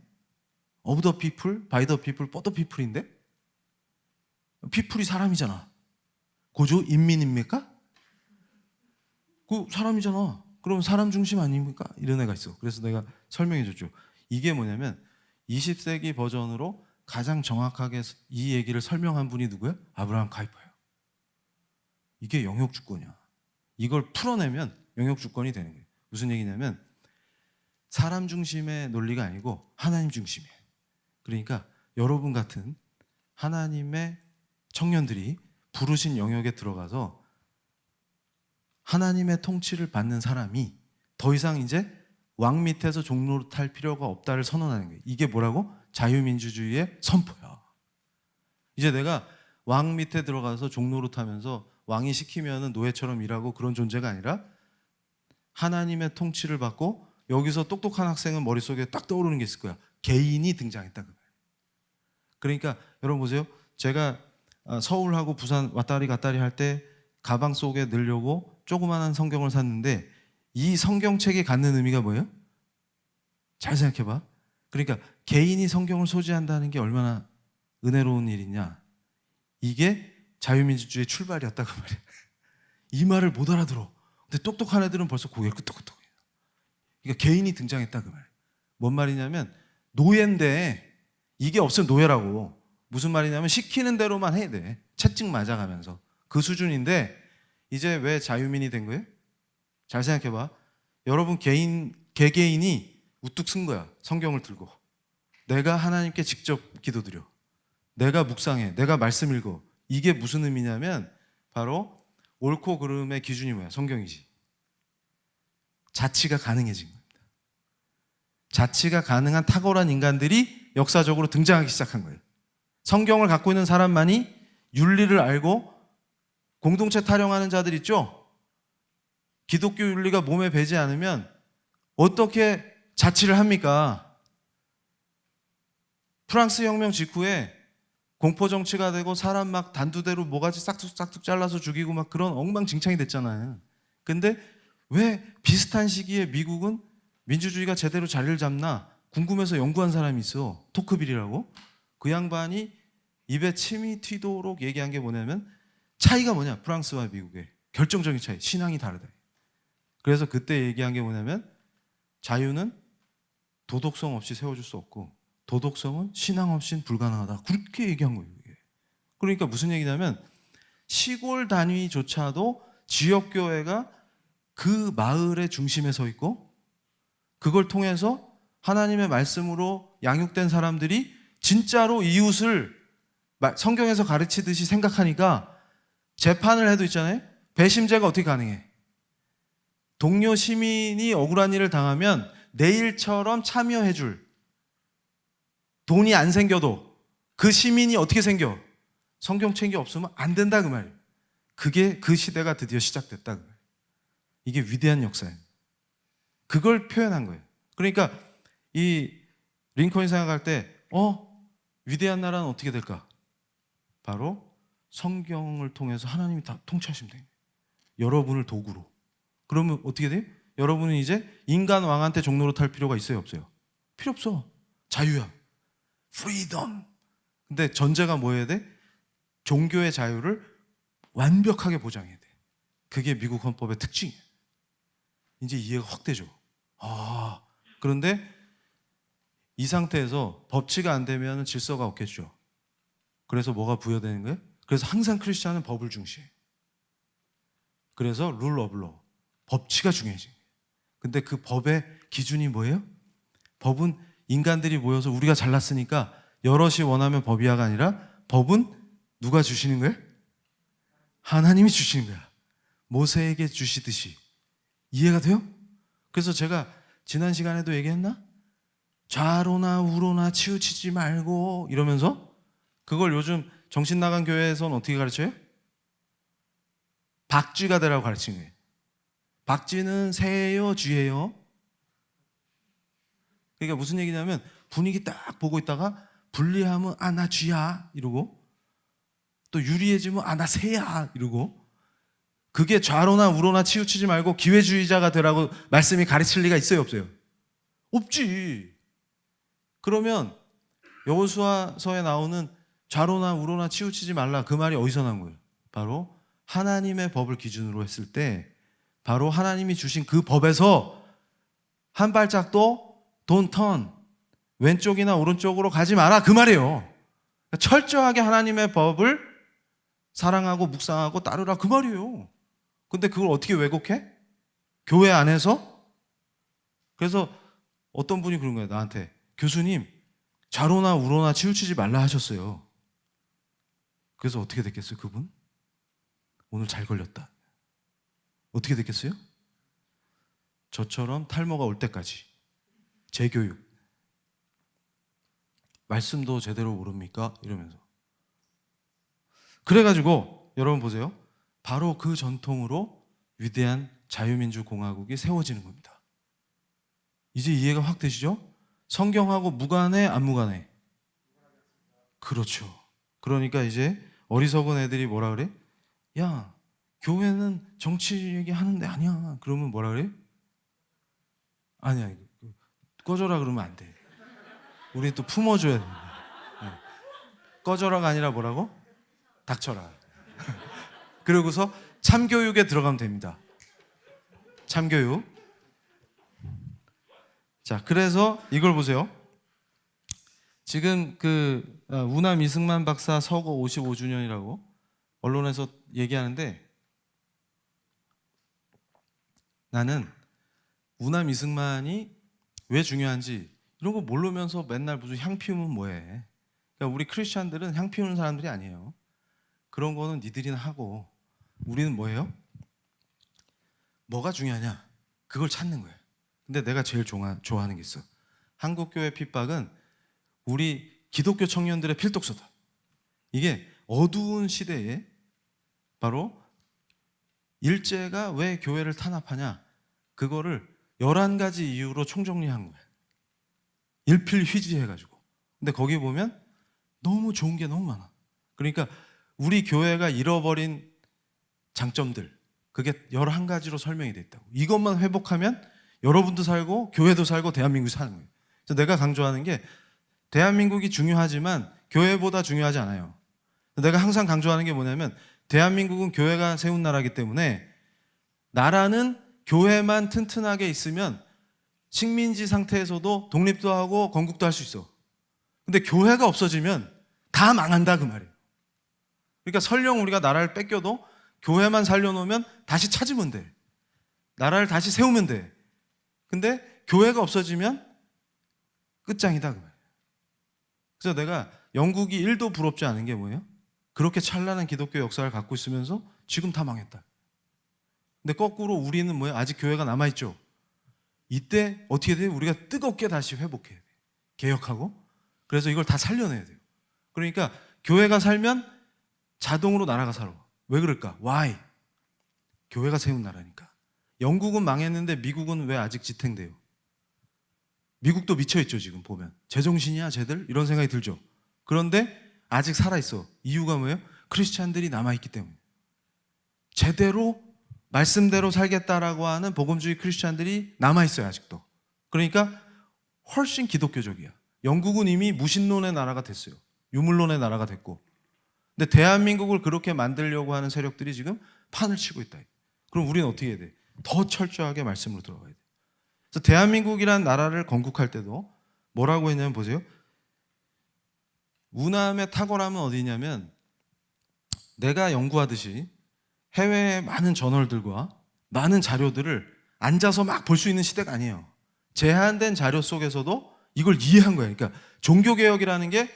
of the people, by the people, for the people인데? people이 사람이잖아. 고조 인민입니까? 그 사람이잖아. 그럼 사람 중심 아닙니까? 이런 애가 있어. 그래서 내가 설명해 줬죠. 이게 뭐냐면 20세기 버전으로 가장 정확하게 이 얘기를 설명한 분이 누구야? 아브라함 카이퍼예요. 이게 영역 주권이야. 이걸 풀어내면 영역 주권이 되는 거예요. 무슨 얘기냐면 사람 중심의 논리가 아니고 하나님 중심이에요. 그러니까 여러분 같은 하나님의 청년들이 부르신 영역에 들어가서 하나님의 통치를 받는 사람이 더 이상 이제 왕 밑에서 종 노릇할 필요가 없다를 선언하는 거예요. 이게 뭐라고? 자유민주주의의 선포야. 이제 내가 왕 밑에 들어가서 종 노릇하면서 왕이 시키면 노예처럼 일하고 그런 존재가 아니라 하나님의 통치를 받고 여기서 똑똑한 학생은 머릿속에 딱 떠오르는 게 있을 거야. 개인이 등장했다. 그러니까 여러분 보세요. 제가 서울하고 부산 왔다리 갔다리 할 때 가방 속에 넣으려고 조그마한 성경을 샀는데 이 성경책이 갖는 의미가 뭐예요? 잘 생각해봐. 그러니까 개인이 성경을 소지한다는 게 얼마나 은혜로운 일이냐. 이게 자유민주주의의 출발이었다고 말이야. 이 말을 못 알아들어. 근데 똑똑한 애들은 벌써 고개를 끄덕끄덕 해요. 그러니까 개인이 등장했다 그 말이야. 뭔 말이냐면 노예인데 이게 없으면 노예라고. 무슨 말이냐면 시키는 대로만 해야 돼. 채찍 맞아가면서. 그 수준인데 이제 왜 자유민이 된 거예요? 잘 생각해봐. 여러분 개개인이 우뚝 쓴 거야. 성경을 들고. 내가 하나님께 직접 기도드려. 내가 묵상해. 내가 말씀 읽어. 이게 무슨 의미냐면 바로 옳고 그름의 기준이 뭐야? 성경이지. 자치가 가능해진 겁니다. 자치가 가능한 탁월한 인간들이 역사적으로 등장하기 시작한 거예요. 성경을 갖고 있는 사람만이 윤리를 알고 공동체 타령하는 자들 있죠? 기독교 윤리가 몸에 배지 않으면 어떻게 자치를 합니까? 프랑스 혁명 직후에 공포정치가 되고 사람 막 단두대로 모가지 싹둑싹둑 잘라서 죽이고 막 그런 엉망진창이 됐잖아요. 근데 왜 비슷한 시기에 미국은 민주주의가 제대로 자리를 잡나 궁금해서 연구한 사람이 있어. 토크빌이라고. 그 양반이 입에 침이 튀도록 얘기한 게 뭐냐면 차이가 뭐냐? 프랑스와 미국의 결정적인 차이. 신앙이 다르다. 그래서 그때 얘기한 게 뭐냐면 자유는 도덕성 없이 세워줄 수 없고 도덕성은 신앙 없이는 불가능하다. 그렇게 얘기한 거예요. 그러니까 무슨 얘기냐면 시골 단위조차도 지역교회가 그 마을의 중심에 서 있고 그걸 통해서 하나님의 말씀으로 양육된 사람들이 진짜로 이웃을 성경에서 가르치듯이 생각하니까 재판을 해도 있잖아요. 배심제가 어떻게 가능해? 동료 시민이 억울한 일을 당하면 내일처럼 참여해줄 돈이 안 생겨도 그 시민이 어떻게 생겨? 성경책이 없으면 안 된다 그 말이에요. 그게 그 시대가 드디어 시작됐다 그 말이에요. 이게 위대한 역사예요. 그걸 표현한 거예요. 그러니까 이 링컨이 생각할 때 위대한 나라는 어떻게 될까? 바로 성경을 통해서 하나님이 다 통치하시면 돼요. 여러분을 도구로. 그러면 어떻게 돼요? 여러분은 이제 인간 왕한테 종로로 탈 필요가 있어요? 없어요? 필요 없어. 자유야. 프리덤. 근데 전제가 뭐 해야 돼? 종교의 자유를 완벽하게 보장해야 돼. 그게 미국 헌법의 특징이에요. 이제 이해가 확 되죠. 그런데 이 상태에서 법치가 안 되면 질서가 없겠죠. 그래서 뭐가 부여되는 거예요? 그래서 항상 크리스찬은 법을 중시해. 그래서 룰 오브 로, 법치가 중요해진 거예요. 근데 그 법의 기준이 뭐예요? 법은 인간들이 모여서 우리가 잘났으니까 여럿이 원하면 법이야가 아니라 법은 누가 주시는 거예요? 하나님이 주시는 거야. 모세에게 주시듯이. 이해가 돼요? 그래서 제가 지난 시간에도 얘기했나? 좌로나 우로나 치우치지 말고 이러면서 그걸 요즘 정신 나간 교회에서는 어떻게 가르쳐요? 박쥐가 되라고 가르치는 거예요. 박쥐는 새예요, 쥐예요? 그러니까 무슨 얘기냐면 분위기 딱 보고 있다가 불리하면 아, 나 쥐야 이러고, 또 유리해지면 아, 나 새야 이러고. 그게 좌로나 우로나 치우치지 말고 기회주의자가 되라고 말씀이 가르칠 리가 있어요, 없어요? 없지. 그러면 여호수아서에 나오는 좌로나 우로나 치우치지 말라, 그 말이 어디서 난 거예요? 바로 하나님의 법을 기준으로 했을 때 바로 하나님이 주신 그 법에서 한 발짝도 don't turn, 왼쪽이나 오른쪽으로 가지 마라, 그 말이에요. 그러니까 철저하게 하나님의 법을 사랑하고 묵상하고 따르라, 그 말이에요. 근데 그걸 어떻게 왜곡해? 교회 안에서? 그래서 어떤 분이 그런 거예요, 나한테. 교수님, 좌로나 우로나 치우치지 말라 하셨어요. 그래서 어떻게 됐겠어요, 그분? 오늘 잘 걸렸다. 어떻게 됐겠어요? 저처럼 탈모가 올 때까지 재교육, 말씀도 제대로 모릅니까? 이러면서. 그래가지고 여러분 보세요. 바로 그 전통으로 위대한 자유민주공화국이 세워지는 겁니다. 이제 이해가 확 되시죠? 성경하고 무관해, 안 무관해? 그렇죠. 그러니까 이제 어리석은 애들이 뭐라 그래? 야, 교회는 정치 얘기하는데 아니야. 그러면 뭐라 그래? 아니야, 꺼져라 그러면 안 돼. 우리 또 품어줘야 돼. 꺼져라가 아니라 뭐라고? 닥쳐라. 그러고서 참교육에 들어가면 됩니다. 참교육. 자, 그래서 이걸 보세요. 지금 그 우남 이승만 박사 서거 55주년이라고 언론에서 얘기하는데, 나는 우남 이승만이 왜 중요한지 이런 거 모르면서 맨날 무슨 향 피우면 뭐해. 그러니까 우리 크리스찬들은 향 피우는 사람들이 아니에요. 그런 거는 니들이나 하고, 우리는 뭐예요? 뭐가 중요하냐? 그걸 찾는 거예요. 근데 내가 제일 좋아하는 게 있어. 한국교회 핍박은 우리 기독교 청년들의 필독서다. 이게 어두운 시대에 바로 일제가 왜 교회를 탄압하냐, 그거를 11가지 이유로 총정리한 거예요. 일필휘지해가지고. 근데 거기 보면 너무 좋은 게 너무 많아. 그러니까 우리 교회가 잃어버린 장점들, 그게 11가지로 설명이 돼 있다고. 이것만 회복하면 여러분도 살고 교회도 살고 대한민국이 사는 거예요. 그래서 내가 강조하는 게, 대한민국이 중요하지만 교회보다 중요하지 않아요. 내가 항상 강조하는 게 뭐냐면, 대한민국은 교회가 세운 나라이기 때문에 나라는 교회만 튼튼하게 있으면 식민지 상태에서도 독립도 하고 건국도 할 수 있어. 근데 교회가 없어지면 다 망한다, 그 말이에요. 그러니까 설령 우리가 나라를 뺏겨도 교회만 살려놓으면 다시 찾으면 돼. 나라를 다시 세우면 돼. 근데 교회가 없어지면 끝장이다, 그 말이에요. 그래서 내가 영국이 1도 부럽지 않은 게 뭐예요? 그렇게 찬란한 기독교 역사를 갖고 있으면서 지금 다 망했다. 근데 거꾸로 우리는 뭐예요? 아직 교회가 남아있죠. 이때 어떻게 돼요? 우리가 뜨겁게 다시 회복해야 돼요. 개혁하고. 그래서 이걸 다 살려내야 돼요. 그러니까 교회가 살면 자동으로 나라가 살아. 왜 그럴까? Why? 교회가 세운 나라니까. 영국은 망했는데 미국은 왜 아직 지탱돼요? 미국도 미쳐있죠, 지금 보면. 제정신이야 쟤들? 이런 생각이 들죠. 그런데 아직 살아있어. 이유가 뭐예요? 크리스찬들이 남아있기 때문에. 제대로 말씀대로 살겠다라고 하는 복음주의 크리스찬들이 남아있어요, 아직도. 그러니까 훨씬 기독교적이야. 영국은 이미 무신론의 나라가 됐어요. 유물론의 나라가 됐고. 근데 대한민국을 그렇게 만들려고 하는 세력들이 지금 판을 치고 있다. 그럼 우리는 어떻게 해야 돼? 더 철저하게 말씀으로 들어가야 돼. 그래서 대한민국이라는 나라를 건국할 때도 뭐라고 했냐면, 보세요. 우남의 탁월함은 어디냐면, 내가 연구하듯이 해외의 많은 저널들과 많은 자료들을 앉아서 막 볼 수 있는 시대가 아니에요. 제한된 자료 속에서도 이걸 이해한 거예요. 그러니까 종교개혁이라는 게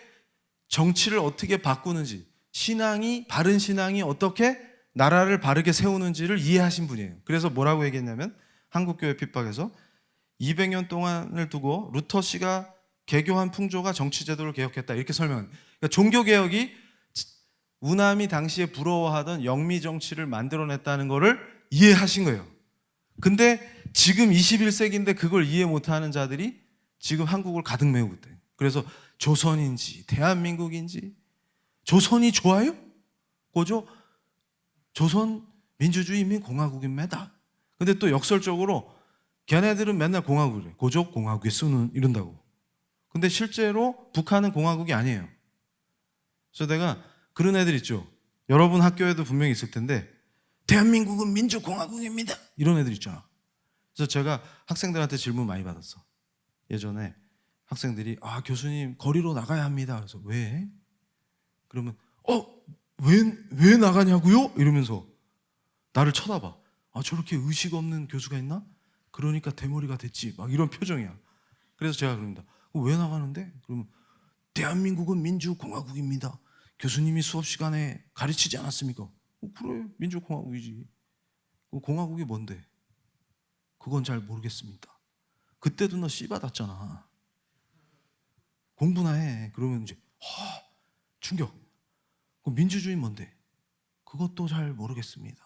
정치를 어떻게 바꾸는지, 신앙이, 바른 신앙이 어떻게 나라를 바르게 세우는지를 이해하신 분이에요. 그래서 뭐라고 얘기했냐면, 한국교회 핍박에서 200년 동안을 두고 루터 씨가 개교한 풍조가 정치 제도를 개혁했다 이렇게 설명합니다. 그러니까 종교 개혁이 우남이 당시에 부러워하던 영미 정치를 만들어냈다는 것을 이해하신 거예요. 근데 지금 21세기인데 그걸 이해 못하는 자들이 지금 한국을 가득 메우고 있대요. 그래서 조선인지 대한민국인지 조선이 좋아요? 고조 조선 민주주의인민공화국입니다. 근데 또 역설적으로 걔네들은 맨날 공화국이래. 고조 공화국에 쓰는 이런다고. 근데 실제로 북한은 공화국이 아니에요. 그래서 내가 그런 애들 있죠. 여러분 학교에도 분명히 있을 텐데 대한민국은 민주공화국입니다. 이런 애들 있잖아. 그래서 제가 학생들한테 질문 많이 받았어. 예전에 학생들이 교수님 거리로 나가야 합니다. 그래서 왜? 그러면 왜 나가냐고요? 이러면서 나를 쳐다봐. 저렇게 의식 없는 교수가 있나? 그러니까 대머리가 됐지. 막 이런 표정이야. 그래서 제가 그럽니다. 왜 나가는데? 그러면 대한민국은 민주공화국입니다. 교수님이 수업 시간에 가르치지 않았습니까? 그래, 민주공화국이지. 공화국이 뭔데? 그건 잘 모르겠습니다. 그때도 너 씨 받았잖아. 공부나 해. 그러면 이제 충격. 민주주의 뭔데? 그것도 잘 모르겠습니다.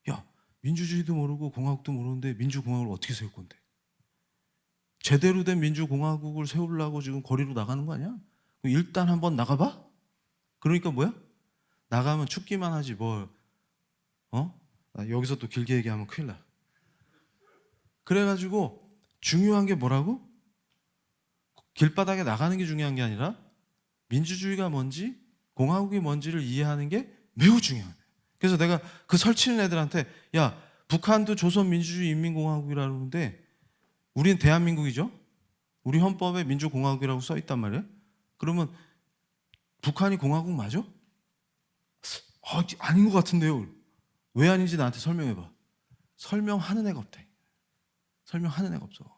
야, 민주주의도 모르고 공화국도 모르는데 민주공화국을 어떻게 세울 건데? 제대로 된 민주공화국을 세우려고 지금 거리로 나가는 거 아니야? 일단 한번 나가봐? 그러니까 뭐야? 나가면 춥기만 하지 뭘. 여기서 또 길게 얘기하면 큰일 나. 그래가지고 중요한 게 뭐라고? 길바닥에 나가는 게 중요한 게 아니라 민주주의가 뭔지 공화국이 뭔지를 이해하는 게 매우 중요하네. 그래서 내가 그 설치는 애들한테 야, 북한도 조선민주주의 인민공화국이라고 그러는데 우리는 대한민국이죠. 우리 헌법에 민주공화국이라고 써 있단 말이에요. 그러면 북한이 공화국 맞아? 아닌 것 같은데요. 왜 아닌지 나한테 설명해봐. 설명하는 애가 없대. 설명하는 애가 없어.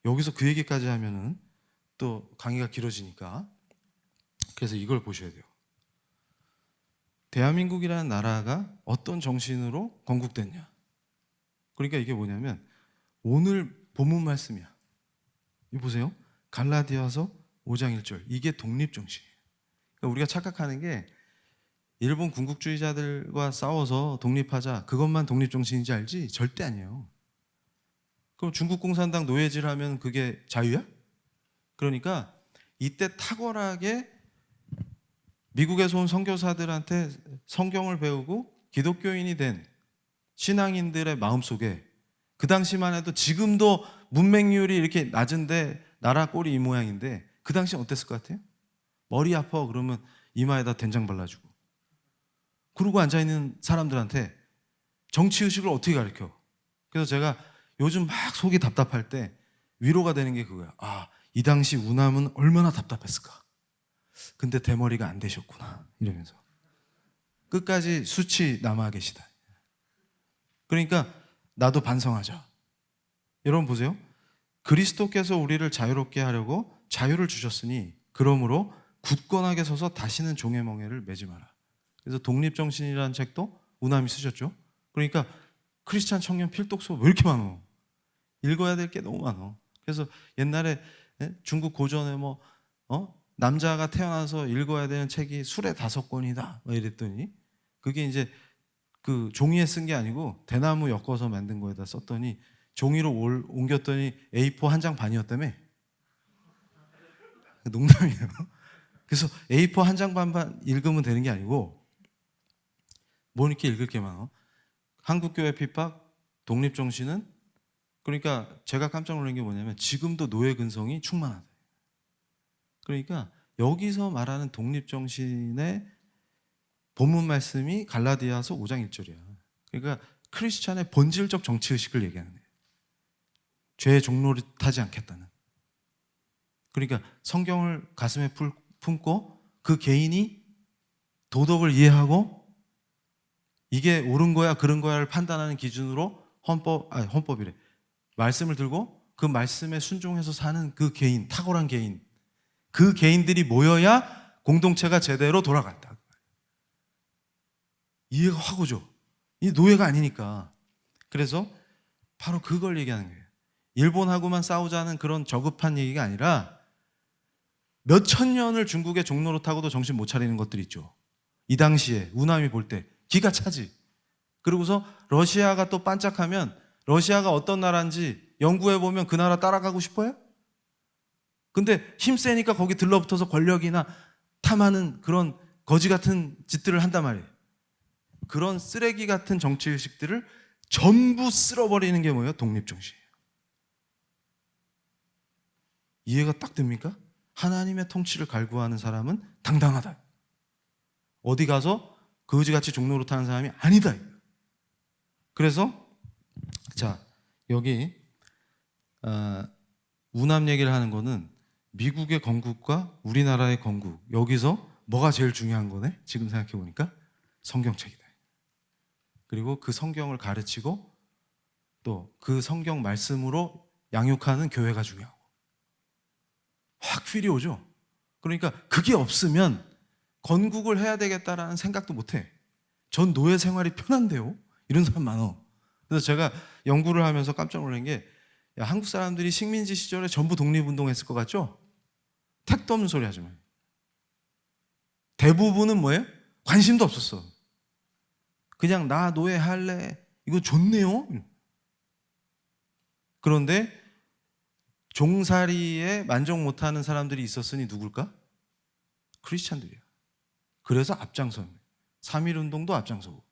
여기서 그 얘기까지 하면은 또 강의가 길어지니까. 그래서 이걸 보셔야 돼요. 대한민국이라는 나라가 어떤 정신으로 건국됐냐. 그러니까 이게 뭐냐면 오늘 본문 말씀이야. 이거 보세요. 갈라디아서 5장 1절. 이게 독립정신이에요. 그러니까 우리가 착각하는 게 일본 군국주의자들과 싸워서 독립하자, 그것만 독립정신인지 알지? 절대 아니에요. 그럼 중국 공산당 노예질하면 그게 자유야? 그러니까 이때 탁월하게 미국에서 온 선교사들한테 성경을 배우고 기독교인이 된 신앙인들의 마음속에 그 당시만 해도 지금도 문맹률이 이렇게 낮은데 나라 꼴이 이 모양인데 그 당시엔 어땠을 것 같아요? 머리 아파 그러면 이마에다 된장 발라주고 그러고 앉아있는 사람들한테 정치의식을 어떻게 가르쳐? 그래서 제가 요즘 막 속이 답답할 때 위로가 되는 게 그거야. 이 당시 우남은 얼마나 답답했을까? 근데 대머리가 안 되셨구나 이러면서 끝까지 수치 남아 계시다. 그러니까 나도 반성하자. 여러분 보세요. 그리스도께서 우리를 자유롭게 하려고 자유를 주셨으니 그러므로 굳건하게 서서 다시는 종의 멍에를 매지 마라. 그래서 독립정신이라는 책도 우남이 쓰셨죠. 그러니까 크리스찬 청년 필독서 왜 이렇게 많어? 읽어야 될 게 너무 많어. 그래서 옛날에 중국 고전에 남자가 태어나서 읽어야 되는 책이 술의 5권이다 이랬더니 그게 이제 그 종이에 쓴 게 아니고 대나무 엮어서 만든 거에다 썼더니 종이로 옮겼더니 A4 한 장 반이었다며. 농담이에요. 그래서 A4 한 장 반만 읽으면 되는 게 아니고 뭐 이렇게 읽을 게 많아. 한국교회 핍박, 독립정신은 그러니까 제가 깜짝 놀란 게 뭐냐면 지금도 노예 근성이 충만하다. 그러니까 여기서 말하는 독립정신의 본문 말씀이 갈라디아서 5장 1절이야. 그러니까 크리스찬의 본질적 정치의식을 얘기하는 거예요. 죄의 종로를 타지 않겠다는. 그러니까 성경을 가슴에 품고 그 개인이 도덕을 이해하고 이게 옳은 거야 그런 거야를 판단하는 기준으로 헌법이래. 말씀을 들고 그 말씀에 순종해서 사는 그 개인, 탁월한 개인, 그 개인들이 모여야 공동체가 제대로 돌아간다. 이해가 확 오죠. 이 노예가 아니니까. 그래서 바로 그걸 얘기하는 거예요. 일본하고만 싸우자는 그런 저급한 얘기가 아니라 몇천 년을 중국의 종로로 타고도 정신 못 차리는 것들 있죠. 이 당시에 우남이 볼 때 기가 차지. 그리고서 러시아가 또 반짝하면 러시아가 어떤 나라인지 연구해보면 그 나라 따라가고 싶어요? 근데 힘세니까 거기 들러붙어서 권력이나 탐하는 그런 거지 같은 짓들을 한단 말이에요. 그런 쓰레기 같은 정치의식들을 전부 쓸어버리는 게 뭐예요? 독립정신이에요. 이해가 딱 됩니까? 하나님의 통치를 갈구하는 사람은 당당하다. 어디 가서 거지같이 종로로 타는 사람이 아니다. 그래서 자 여기 우남 얘기를 하는 거는 미국의 건국과 우리나라의 건국, 여기서 뭐가 제일 중요한 거네? 지금 생각해 보니까 성경책이다. 그리고 그 성경을 가르치고 또 그 성경 말씀으로 양육하는 교회가 중요하고 확 필이 오죠. 그러니까 그게 없으면 건국을 해야 되겠다라는 생각도 못해. 전 노예 생활이 편한데요? 이런 사람 많어. 그래서 제가 연구를 하면서 깜짝 놀란 게, 야, 한국 사람들이 식민지 시절에 전부 독립운동했을 것 같죠? 택도 없는 소리 하지 마요. 대부분은 뭐예요? 관심도 없었어. 그냥 나 노예 할래. 이거 좋네요. 그런데 종살이에 만족 못하는 사람들이 있었으니 누굴까? 크리스찬들이야. 그래서 앞장선. 3.1운동도 앞장서고.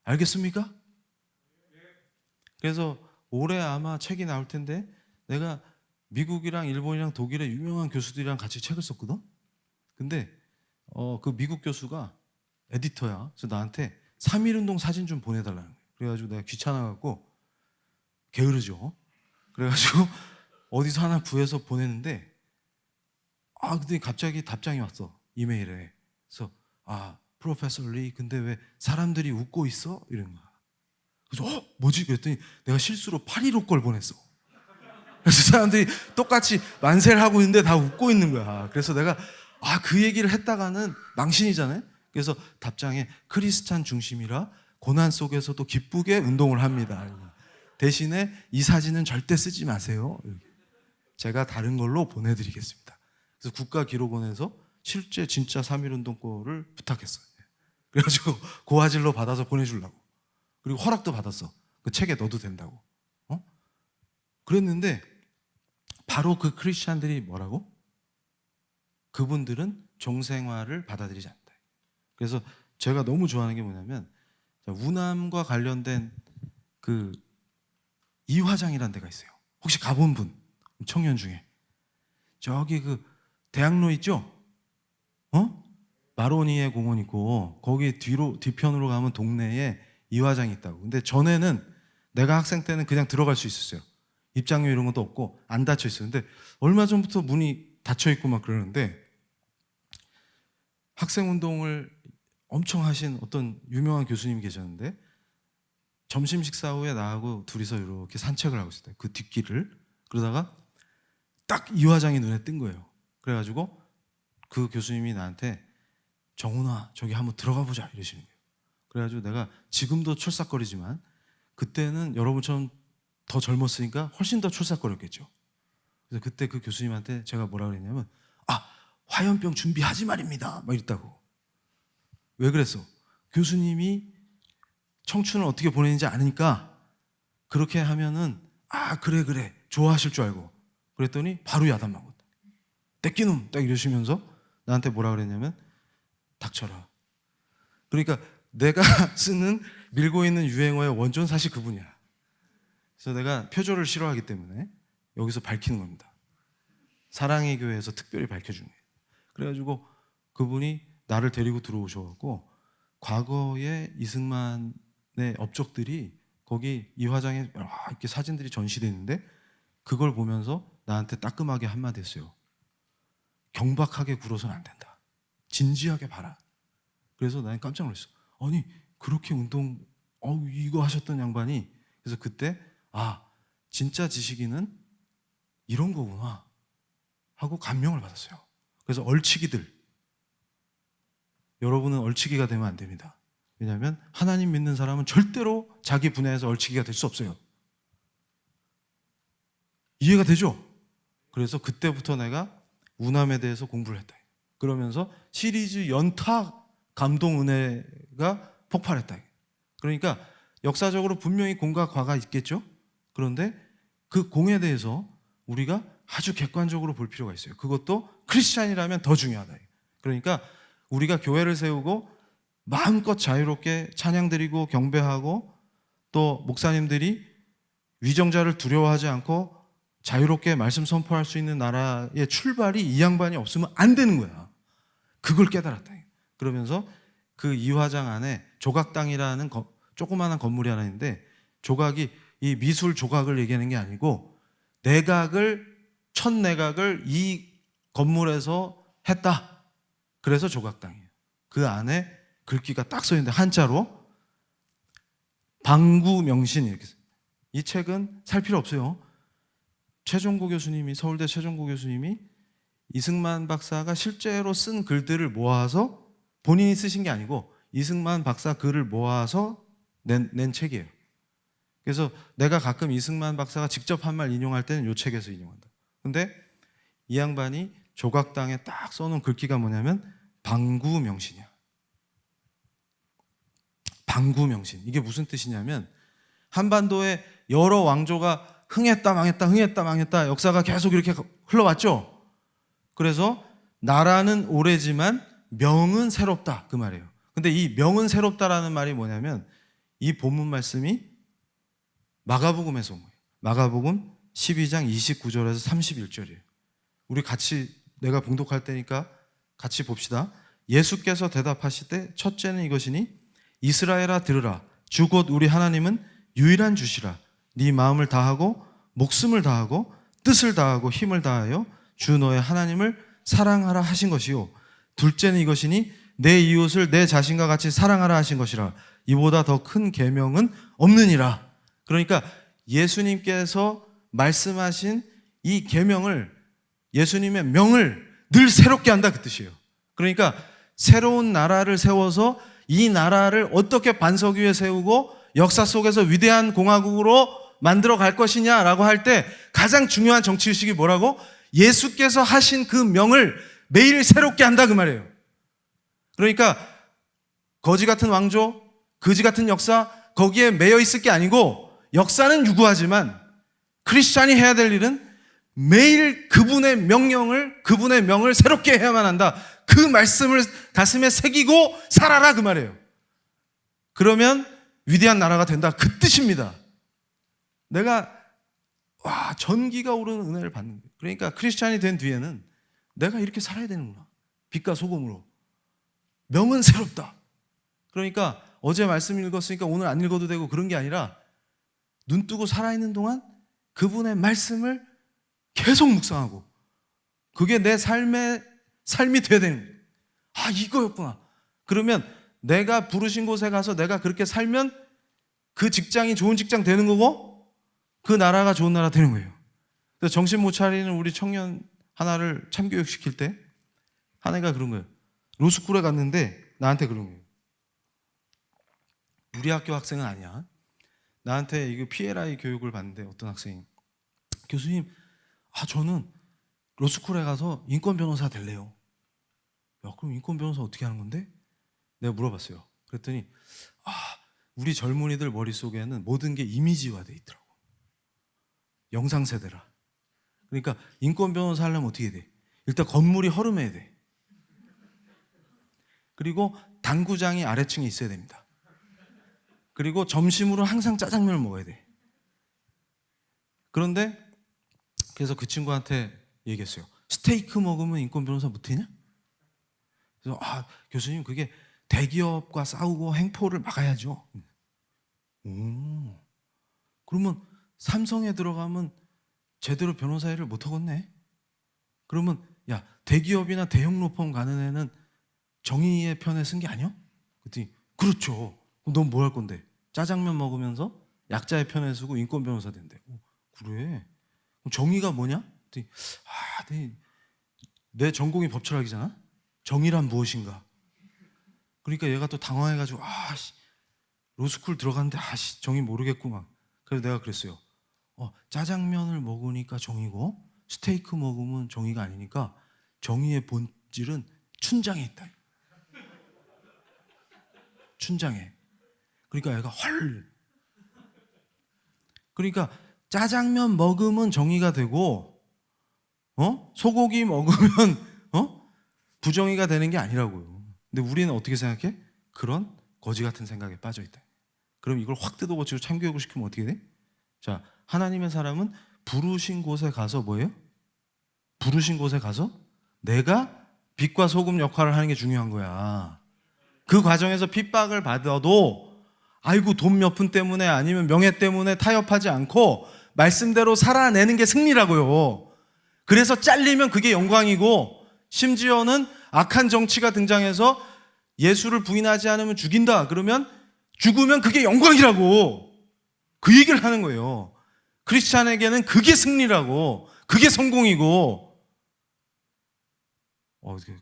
알겠습니까? 그래서 올해 아마 책이 나올 텐데 내가 미국이랑 일본이랑 독일의 유명한 교수들이랑 같이 책을 썼거든. 근데 그 미국 교수가 에디터야. 그래서 나한테 3.1운동 사진 좀 보내달라는 거야. 그래가지고 내가 귀찮아갖고 게으르죠. 그래가지고 어디서 하나 구해서 보냈는데 근데 갑자기 답장이 왔어. 이메일에. 그래서 프로페서 리 근데 왜 사람들이 웃고 있어? 이런 거야. 그래서 뭐지? 그랬더니 내가 실수로 8.15 걸 보냈어. 그래서 사람들이 똑같이 만세를 하고 있는데 다 웃고 있는 거야. 그래서 내가 그 얘기를 했다가는 망신이잖아요. 그래서 답장에 크리스찬 중심이라 고난 속에서도 기쁘게 운동을 합니다. 대신에 이 사진은 절대 쓰지 마세요. 제가 다른 걸로 보내드리겠습니다. 그래서 국가기록원에서 실제 진짜 3.1운동 거를 부탁했어요. 그래가지고 고화질로 받아서 보내주려고. 그리고 허락도 받았어. 그 책에 넣어도 된다고. 그랬는데 바로 그 크리스찬들이 뭐라고? 그분들은 종생활을 받아들이지 않는다. 그래서 제가 너무 좋아하는 게 뭐냐면 우남과 관련된 그 이화장이라는 데가 있어요. 혹시 가본 분? 청년 중에 저기 그 대학로 있죠? 마로니에 공원 있고 거기 뒤편으로 가면 동네에 이화장이 있다고. 근데 전에는 내가 학생 때는 그냥 들어갈 수 있었어요. 입장료 이런 것도 없고 안 닫혀 있어요. 근데 얼마 전부터 문이 닫혀 있고 막 그러는데 학생 운동을 엄청 하신 어떤 유명한 교수님이 계셨는데 점심 식사 후에 나하고 둘이서 이렇게 산책을 하고 있었어요. 그 뒷길을. 그러다가 딱 이화장이 눈에 뜬 거예요. 그래가지고 그 교수님이 나한테 정훈아 저기 한번 들어가 보자 이러시는 거예요. 그래가지고 내가 지금도 철싹거리지만 그때는 여러분처럼 더 젊었으니까 훨씬 더 철싹거렸겠죠. 그래서 그때 그 교수님한테 제가 뭐라 그랬냐면 화염병 준비하지 말입니다 막 이랬다고. 왜 그랬어? 교수님이 청춘을 어떻게 보내는지 아니까 그렇게 하면은 그래 좋아하실 줄 알고 그랬더니 바로 야단 맞았다. 떼끼놈 딱 이러시면서 나한테 뭐라 그랬냐면 닥쳐라. 그러니까 내가 쓰는 밀고 있는 유행어의 원조는 사실 그분이야. 그래서 내가 표절을 싫어하기 때문에 여기서 밝히는 겁니다. 사랑의 교회에서 특별히 밝혀준 거예요. 그래가지고 그분이 나를 데리고 들어오셔갖고 과거의 이승만의 업적들이 거기 이화장에 이렇게 사진들이 전시되어 있는데 그걸 보면서 나한테 따끔하게 한마디 했어요. 경박하게 굴어서는 안 된다. 진지하게 봐라. 그래서 나는 깜짝 놀랐어. 아니 그렇게 운동 이거 하셨던 양반이. 그래서 그때 진짜 지식인은 이런 거구나 하고 감명을 받았어요. 그래서 얼치기들, 여러분은 얼치기가 되면 안 됩니다. 왜냐하면 하나님 믿는 사람은 절대로 자기 분야에서 얼치기가 될 수 없어요. 이해가 되죠? 그래서 그때부터 내가 우남에 대해서 공부를 했다. 그러면서 시리즈 연타 감동 은혜가 폭발했다. 그러니까 역사적으로 분명히 공과 과가 있겠죠? 그런데 그 공에 대해서 우리가 아주 객관적으로 볼 필요가 있어요. 그것도 크리스찬이라면 더 중요하다. 그러니까 우리가 교회를 세우고 마음껏 자유롭게 찬양 드리고 경배하고 또 목사님들이 위정자를 두려워하지 않고 자유롭게 말씀 선포할 수 있는 나라의 출발이 이 양반이 없으면 안 되는 거야. 그걸 깨달았다. 그러면서 그 이화장 안에 조각당이라는 조그마한 건물이 하나 있는데, 조각이 이 미술 조각을 얘기하는 게 아니고 첫 내각을 이 건물에서 했다. 그래서 조각당이에요. 그 안에 글귀가 딱 써 있는데 한자로 방구명신 이렇게 써요. 이 책은 살 필요 없어요. 최종고 교수님이, 서울대 최종고 교수님이 이승만 박사가 실제로 쓴 글들을 모아서, 본인이 쓰신 게 아니고 이승만 박사 글을 모아서 낸 책이에요. 그래서 내가 가끔 이승만 박사가 직접 한 말 인용할 때는 이 책에서 인용한다. 근데 이 양반이 조각당에 딱 써놓은 글귀가 뭐냐면 방구명신이야. 방구명신. 이게 무슨 뜻이냐면 한반도에 여러 왕조가 흥했다 망했다 흥했다 망했다 역사가 계속 이렇게 흘러왔죠. 그래서 나라는 오래지만 명은 새롭다, 그 말이에요. 근데 이 명은 새롭다라는 말이 뭐냐면 이 본문 말씀이 마가복음에서 온 거예요. 마가복음 12장 29절에서 31절이에요. 우리 같이, 내가 봉독할 때니까 같이 봅시다. 예수께서 대답하시되 첫째는 이것이니 이스라엘아 들으라. 주 곧 우리 하나님은 유일한 주시라. 네 마음을 다하고 목숨을 다하고 뜻을 다하고 힘을 다하여 주 너의 하나님을 사랑하라 하신 것이요. 둘째는 이것이니 내 이웃을 내 자신과 같이 사랑하라 하신 것이라. 이보다 더 큰 계명은 없느니라. 그러니까 예수님께서 말씀하신 이 계명을, 예수님의 명을 늘 새롭게 한다, 그 뜻이에요. 그러니까 새로운 나라를 세워서 이 나라를 어떻게 반석 위에 세우고 역사 속에서 위대한 공화국으로 만들어 갈 것이냐라고 할 때 가장 중요한 정치의식이 뭐라고? 예수께서 하신 그 명을 매일 새롭게 한다, 그 말이에요. 그러니까 거지 같은 왕조, 거지 같은 역사, 거기에 매여 있을 게 아니고, 역사는 유구하지만 크리스찬이 해야 될 일은 매일 그분의 명을 새롭게 해야만 한다. 그 말씀을 가슴에 새기고 살아라, 그 말이에요. 그러면 위대한 나라가 된다, 그 뜻입니다. 내가 전기가 오르는 은혜를 받는 거예요. 그러니까 크리스찬이 된 뒤에는 내가 이렇게 살아야 되는구나. 빛과 소금으로. 명은 새롭다. 그러니까 어제 말씀 읽었으니까 오늘 안 읽어도 되고 그런 게 아니라 눈 뜨고 살아있는 동안 그분의 말씀을 계속 묵상하고, 그게 내 삶이 돼야 되는 거예요. 이거였구나. 그러면 내가 부르신 곳에 가서 내가 그렇게 살면 그 직장이 좋은 직장 되는 거고 그 나라가 좋은 나라 되는 거예요. 그래서 정신 못 차리는 우리 청년 하나를 참교육 시킬 때 한 애가 그런 거예요. 로스쿨에 갔는데 나한테 그런 거예요. 우리 학교 학생은 아니야. 나한테 이거 PLI 교육을 받는데 어떤 학생이, 교수님, 저는 로스쿨에 가서 인권 변호사 될래요. 야, 그럼 인권 변호사 어떻게 하는 건데? 내가 물어봤어요. 그랬더니 우리 젊은이들 머릿속에는 모든 게 이미지화돼 있더라고. 영상 세대라. 그러니까 인권 변호사 하려면 어떻게 돼? 일단 건물이 허름해야 돼. 그리고 당구장이 아래층에 있어야 됩니다. 그리고 점심으로 항상 짜장면을 먹어야 돼. 그런데 그래서 그 친구한테 얘기했어요. 스테이크 먹으면 인권 변호사 못하냐? 그래서 교수님, 그게 대기업과 싸우고 횡포를 막아야죠. 그러면 삼성에 들어가면 제대로 변호사 일을 못하겠네. 그러면 야, 대기업이나 대형 로펌 가는 애는 정의의 편에 쓴 게 아니야? 그랬더니 그렇죠. 그럼 넌 뭐 할 건데? 짜장면 먹으면서 약자의 편에 서고 인권 변호사 된대. 그래? 그럼 정의가 뭐냐? 그랬더니 내 전공이 법철학이잖아. 정의란 무엇인가? 그러니까 얘가 또 당황해가지고 로스쿨 들어갔는데 정의 모르겠구만. 그래서 내가 그랬어요. 짜장면을 먹으니까 정의고 스테이크 먹으면 정의가 아니니까 정의의 본질은 춘장에 있다. 춘장에. 그러니까 애가 헐. 그러니까 짜장면 먹으면 정의가 되고 소고기 먹으면 부정의가 되는 게 아니라고요. 근데 우리는 어떻게 생각해? 그런 거지 같은 생각에 빠져 있다. 그럼 이걸 확 뜯어고치고 참교육을 시키면 어떻게 돼? 자, 하나님의 사람은 부르신 곳에 가서 뭐예요? 부르신 곳에 가서 내가 빛과 소금 역할을 하는 게 중요한 거야. 그 과정에서 핍박을 받아도 아이고 돈 몇 푼 때문에 아니면 명예 때문에 타협하지 않고 말씀대로 살아내는 게 승리라고요. 그래서 잘리면 그게 영광이고, 심지어는 악한 정치가 등장해서 예수를 부인하지 않으면 죽인다 그러면 죽으면 그게 영광이라고, 그 얘기를 하는 거예요. 크리스찬에게는 그게 승리라고, 그게 성공이고.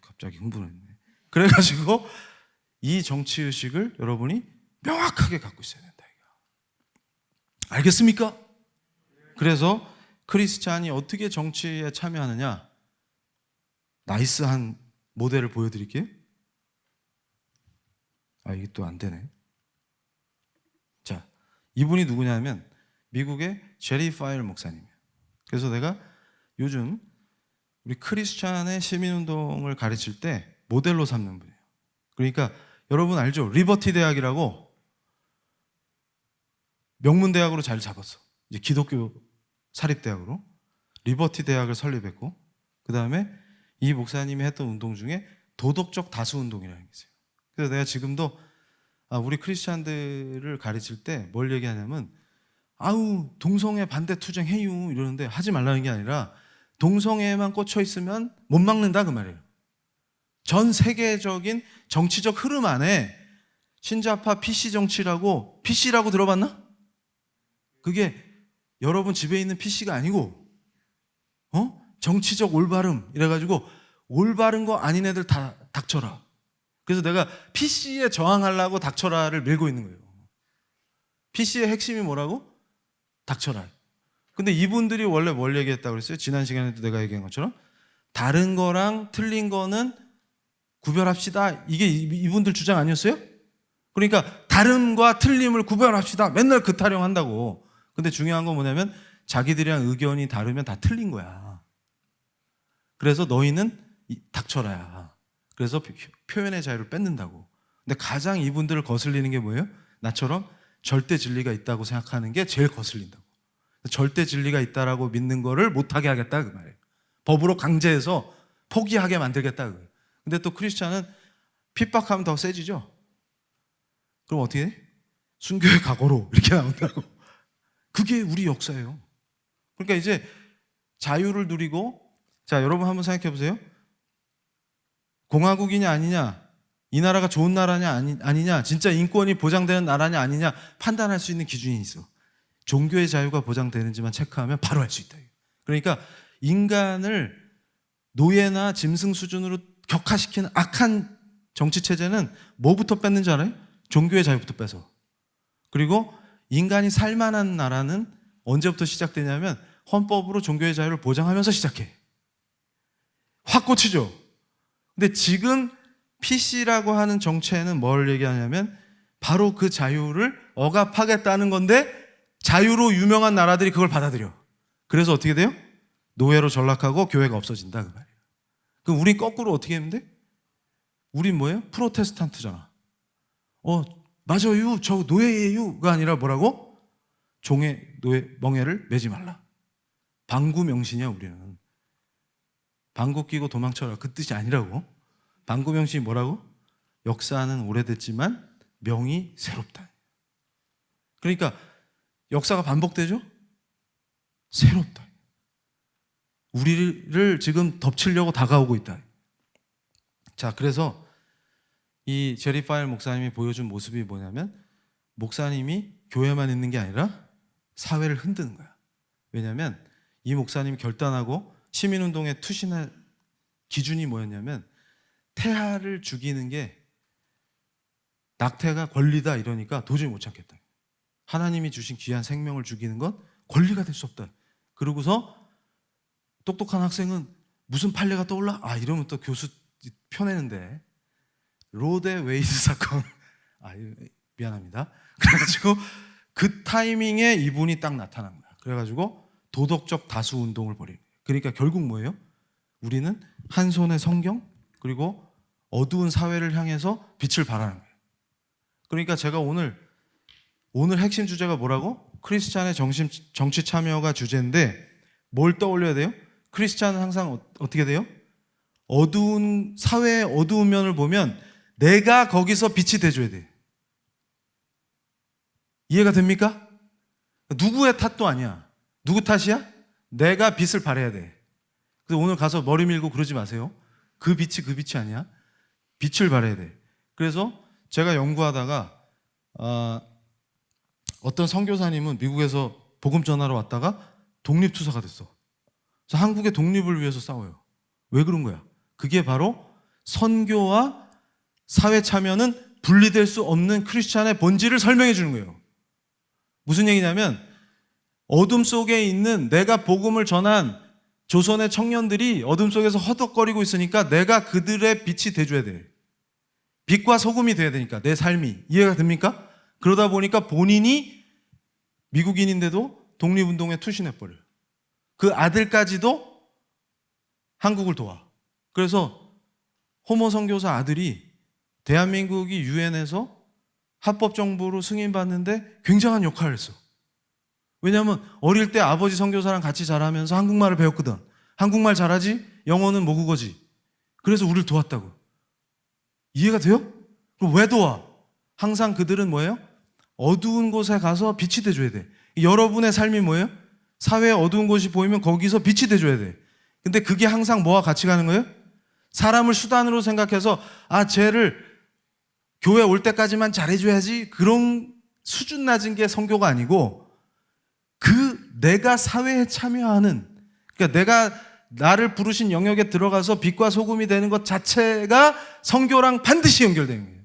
갑자기 흥분했네. 그래가지고 이 정치의식을 여러분이 명확하게 갖고 있어야 된다. 알겠습니까? 그래서 크리스찬이 어떻게 정치에 참여하느냐, 나이스한 모델을 보여드릴게요. 이게 또 안 되네. 자, 이분이 누구냐면 미국의 제리 파일 목사님이에요. 그래서 내가 요즘 우리 크리스찬의 시민운동을 가르칠 때 모델로 삼는 분이에요. 그러니까 여러분 알죠? 리버티 대학이라고 명문대학으로 자리 잡았어. 이제 기독교 사립대학으로 리버티 대학을 설립했고, 그 다음에 이 목사님이 했던 운동 중에 도덕적 다수운동이라는 게 있어요. 그래서 내가 지금도 우리 크리스찬들을 가르칠 때 뭘 얘기하냐면, 동성애 반대 투쟁해요 이러는데 하지 말라는 게 아니라 동성애에만 꽂혀 있으면 못 막는다 그 말이에요. 전 세계적인 정치적 흐름 안에 신자파 PC 정치라고, PC라고 들어봤나? 그게 여러분 집에 있는 PC가 아니고 정치적 올바름 이래가지고 올바른 거 아닌 애들 다 닥쳐라. 그래서 내가 PC에 저항하려고 닥쳐라를 밀고 있는 거예요. PC의 핵심이 뭐라고? 닥쳐라. 근데 이분들이 원래 뭘 얘기했다고 그랬어요? 지난 시간에도 내가 얘기한 것처럼 다른 거랑 틀린 거는 구별합시다. 이게 이분들 주장 아니었어요? 그러니까 다름과 틀림을 구별합시다. 맨날 그 타령한다고. 근데 중요한 건 뭐냐면 자기들이랑 의견이 다르면 다 틀린 거야. 그래서 너희는 닥쳐라야. 그래서 표현의 자유를 뺏는다고. 근데 가장 이분들을 거슬리는 게 뭐예요? 나처럼 절대 진리가 있다고 생각하는 게 제일 거슬린다고. 절대 진리가 있다라고 믿는 거를 못하게 하겠다 그 말이에요. 법으로 강제해서 포기하게 만들겠다. 근데 또 크리스찬은 핍박하면 더 세지죠. 그럼 어떻게 해? 순교의 각오로 이렇게 나온다고. 그게 우리 역사예요. 그러니까 이제 자유를 누리고, 자 여러분 한번 생각해 보세요. 공화국이냐 아니냐, 이 나라가 좋은 나라냐 아니냐, 진짜 인권이 보장되는 나라냐 아니냐 판단할 수 있는 기준이 있어. 종교의 자유가 보장되는지만 체크하면 바로 알 수 있다. 그러니까 인간을 노예나 짐승 수준으로 격화시키는 악한 정치 체제는 뭐부터 뺏는 줄 알아요? 종교의 자유부터 뺏어. 그리고 인간이 살만한 나라는 언제부터 시작되냐면 헌법으로 종교의 자유를 보장하면서 시작해. 확 꽂히죠. 근데 지금 PC라고 하는 정체는 뭘 얘기하냐면 바로 그 자유를 억압하겠다는 건데, 자유로 유명한 나라들이 그걸 받아들여. 그래서 어떻게 돼요? 노예로 전락하고 교회가 없어진다 그 말이에요. 그럼 우린 거꾸로 어떻게 했는데? 우린 뭐예요? 프로테스탄트잖아. 맞아요, 저 노예예요가 아니라 뭐라고? 종의 노예 멍에를 매지 말라. 방구 명신이야. 우리는 방구 끼고 도망쳐라 그 뜻이 아니라고. 방구 명신이 뭐라고? 역사는 오래됐지만 명이 새롭다. 그러니까 역사가 반복되죠? 새롭다. 우리를 지금 덮치려고 다가오고 있다. 자, 그래서 이 제리 파일 목사님이 보여준 모습이 뭐냐면, 목사님이 교회만 있는 게 아니라 사회를 흔드는 거야. 왜냐하면 이 목사님이 결단하고 시민운동에 투신할 기준이 뭐였냐면, 태아를 죽이는 게 낙태가 권리다 이러니까 도저히 못 참겠다. 하나님이 주신 귀한 생명을 죽이는 건 권리가 될 수 없다. 그러고서 똑똑한 학생은 무슨 판례가 떠올라? 아, 이러면 또 교수 펴내는데 로데 웨이드 사건. 아, 미안합니다. 그래가지고 그 타이밍에 이분이 딱 나타난 거야. 그래가지고 도덕적 다수 운동을 벌이는 거예요. 그러니까 결국 뭐예요? 우리는 한 손에 성경 그리고 어두운 사회를 향해서 빛을 발하는 거예요. 그러니까 제가 오늘 핵심 주제가 뭐라고? 크리스찬의 정치 참여가 주제인데 뭘 떠올려야 돼요? 크리스찬은 항상 어떻게 돼요? 어두운 사회의 어두운 면을 보면 내가 거기서 빛이 돼줘야 돼. 이해가 됩니까? 누구의 탓도 아니야. 누구 탓이야? 내가 빛을 발해야 돼. 그래서 오늘 가서 머리 밀고 그러지 마세요. 그 빛이 아니야. 빛을 발해야 돼. 그래서 제가 연구하다가 어떤 선교사님은 미국에서 복음 전하러 왔다가 독립투사가 됐어. 그래서 한국의 독립을 위해서 싸워요. 왜 그런 거야? 그게 바로 선교와 사회 참여는 분리될 수 없는 크리스찬의 본질을 설명해 주는 거예요. 무슨 얘기냐면 어둠 속에 있는 내가 복음을 전한 조선의 청년들이 어둠 속에서 허덕거리고 있으니까 내가 그들의 빛이 돼줘야 돼. 빛과 소금이 돼야 되니까 내 삶이. 이해가 됩니까? 그러다 보니까 본인이 미국인인데도 독립운동에 투신해버려요. 그 아들까지도 한국을 도와. 그래서 호모 선교사 아들이 대한민국이 유엔에서 합법정부로 승인받는데 굉장한 역할을 했어. 왜냐하면 어릴 때 아버지 선교사랑 같이 자라면서 한국말을 배웠거든. 한국말 잘하지? 영어는 모국어지. 그래서 우리를 도왔다고. 이해가 돼요? 그럼 왜 도와? 항상 그들은 뭐예요? 어두운 곳에 가서 빛이 돼줘야 돼. 여러분의 삶이 뭐예요? 사회에 어두운 곳이 보이면 거기서 빛이 돼줘야 돼. 근데 그게 항상 뭐와 같이 가는 거예요? 사람을 수단으로 생각해서 쟤를 교회 올 때까지만 잘해줘야지, 그런 수준 낮은 게 선교가 아니고 내가 사회에 참여하는, 그러니까 내가 나를 부르신 영역에 들어가서 빛과 소금이 되는 것 자체가 선교랑 반드시 연결되는 거예요.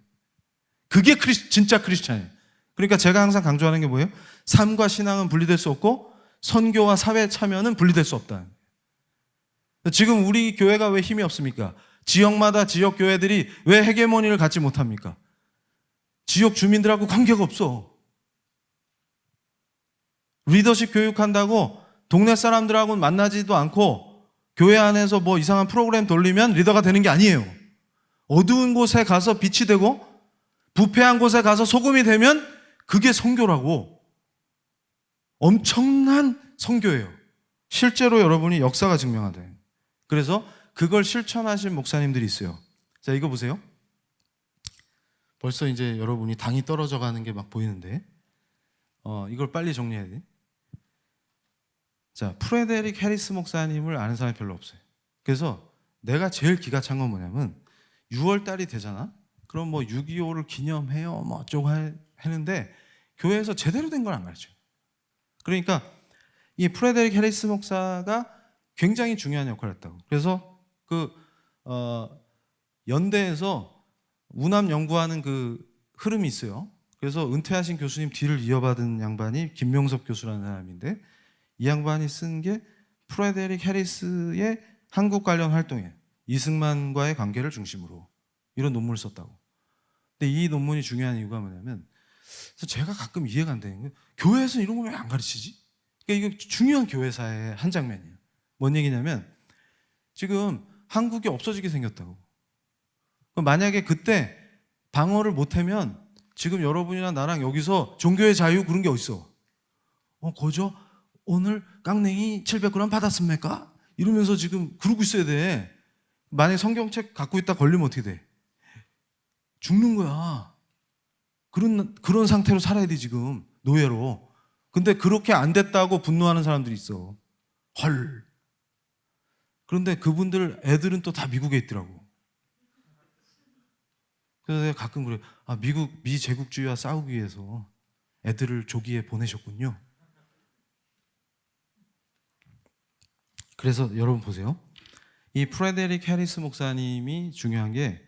그게 진짜 크리스찬이에요. 그러니까 제가 항상 강조하는 게 뭐예요? 삶과 신앙은 분리될 수 없고 선교와 사회 참여는 분리될 수 없다. 지금 우리 교회가 왜 힘이 없습니까? 지역마다 지역 교회들이 왜 헤게모니를 갖지 못합니까? 지역 주민들하고 관계가 없어. 리더십 교육한다고 동네 사람들하고는 만나지도 않고 교회 안에서 뭐 이상한 프로그램 돌리면 리더가 되는 게 아니에요. 어두운 곳에 가서 빛이 되고 부패한 곳에 가서 소금이 되면 그게 선교라고. 엄청난 선교예요. 실제로 여러분이 역사가 증명하대. 그래서 그걸 실천하신 목사님들이 있어요. 자, 이거 보세요. 벌써 이제 여러분이 당이 떨어져 가는 게 막 보이는데 이걸 빨리 정리해야 돼. 자, 프레데릭 해리스 목사님을 아는 사람이 별로 없어요. 그래서 내가 제일 기가 찬 건 뭐냐면 6월 달이 되잖아. 그럼 뭐 6.25를 기념해요. 뭐 어쩌고 하는데 교회에서 제대로 된 걸 안 가르쳐요. 그러니까 이 프레데릭 해리스 목사가 굉장히 중요한 역할을 했다고. 그래서 연대에서 우남 연구하는 그 흐름이 있어요. 그래서 은퇴하신 교수님 뒤를 이어받은 양반이 김명섭 교수라는 사람인데 이 양반이 쓴 게 프레데릭 해리스의 한국 관련 활동이에요. 이승만과의 관계를 중심으로 이런 논문을 썼다고. 근데 이 논문이 중요한 이유가 뭐냐면 그래서 제가 가끔 이해가 안 되는 거예요. 교회에서 이런 걸 왜 안 가르치지? 그러니까 이거 중요한 교회사의 한 장면이에요. 뭔 얘기냐면 지금 한국이 없어지게 생겼다고. 만약에 그때 방어를 못하면 지금 여러분이나 나랑 여기서 종교의 자유 그런 게 어딨어? 거저 오늘 깡냉이 700g 받았습니까? 이러면서 지금 그러고 있어야 돼. 만약에 성경책 갖고 있다 걸리면 어떻게 돼? 죽는 거야. 그런 상태로 살아야 돼 지금 노예로. 근데 그렇게 안 됐다고 분노하는 사람들이 있어. 헐. 그런데 그분들 애들은 또 다 미국에 있더라고. 그래서 내가 가끔 그래. 미국 미제국주의와 싸우기 위해서 애들을 조기에 보내셨군요. 그래서 여러분 보세요. 이 프레데릭 해리스 목사님이 중요한 게,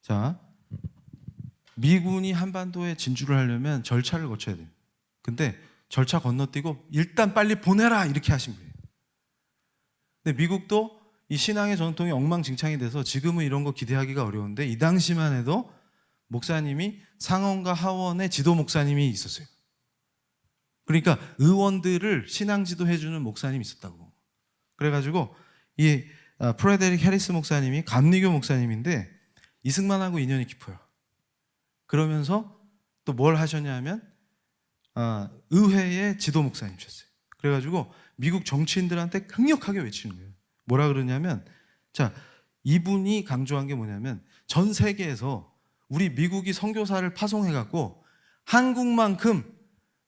자, 미군이 한반도에 진주를 하려면 절차를 거쳐야 돼요. 근데 절차 건너뛰고 일단 빨리 보내라 이렇게 하신 분이에요. 근데 미국도 이 신앙의 전통이 엉망진창이 돼서 지금은 이런 거 기대하기가 어려운데 이 당시만 해도 목사님이 상원과 하원의 지도 목사님이 있었어요. 그러니까 의원들을 신앙 지도해 주는 목사님이 있었다고. 그래가지고 이 프레데릭 해리스 목사님이 감리교 목사님인데 이승만하고 인연이 깊어요. 그러면서 또 뭘 하셨냐면 의회의 지도 목사님이셨어요. 그래가지고 미국 정치인들한테 강력하게 외치는 거예요. 뭐라 그러냐면, 자, 이분이 강조한 게 뭐냐면 전 세계에서 우리 미국이 선교사를 파송해갖고 한국만큼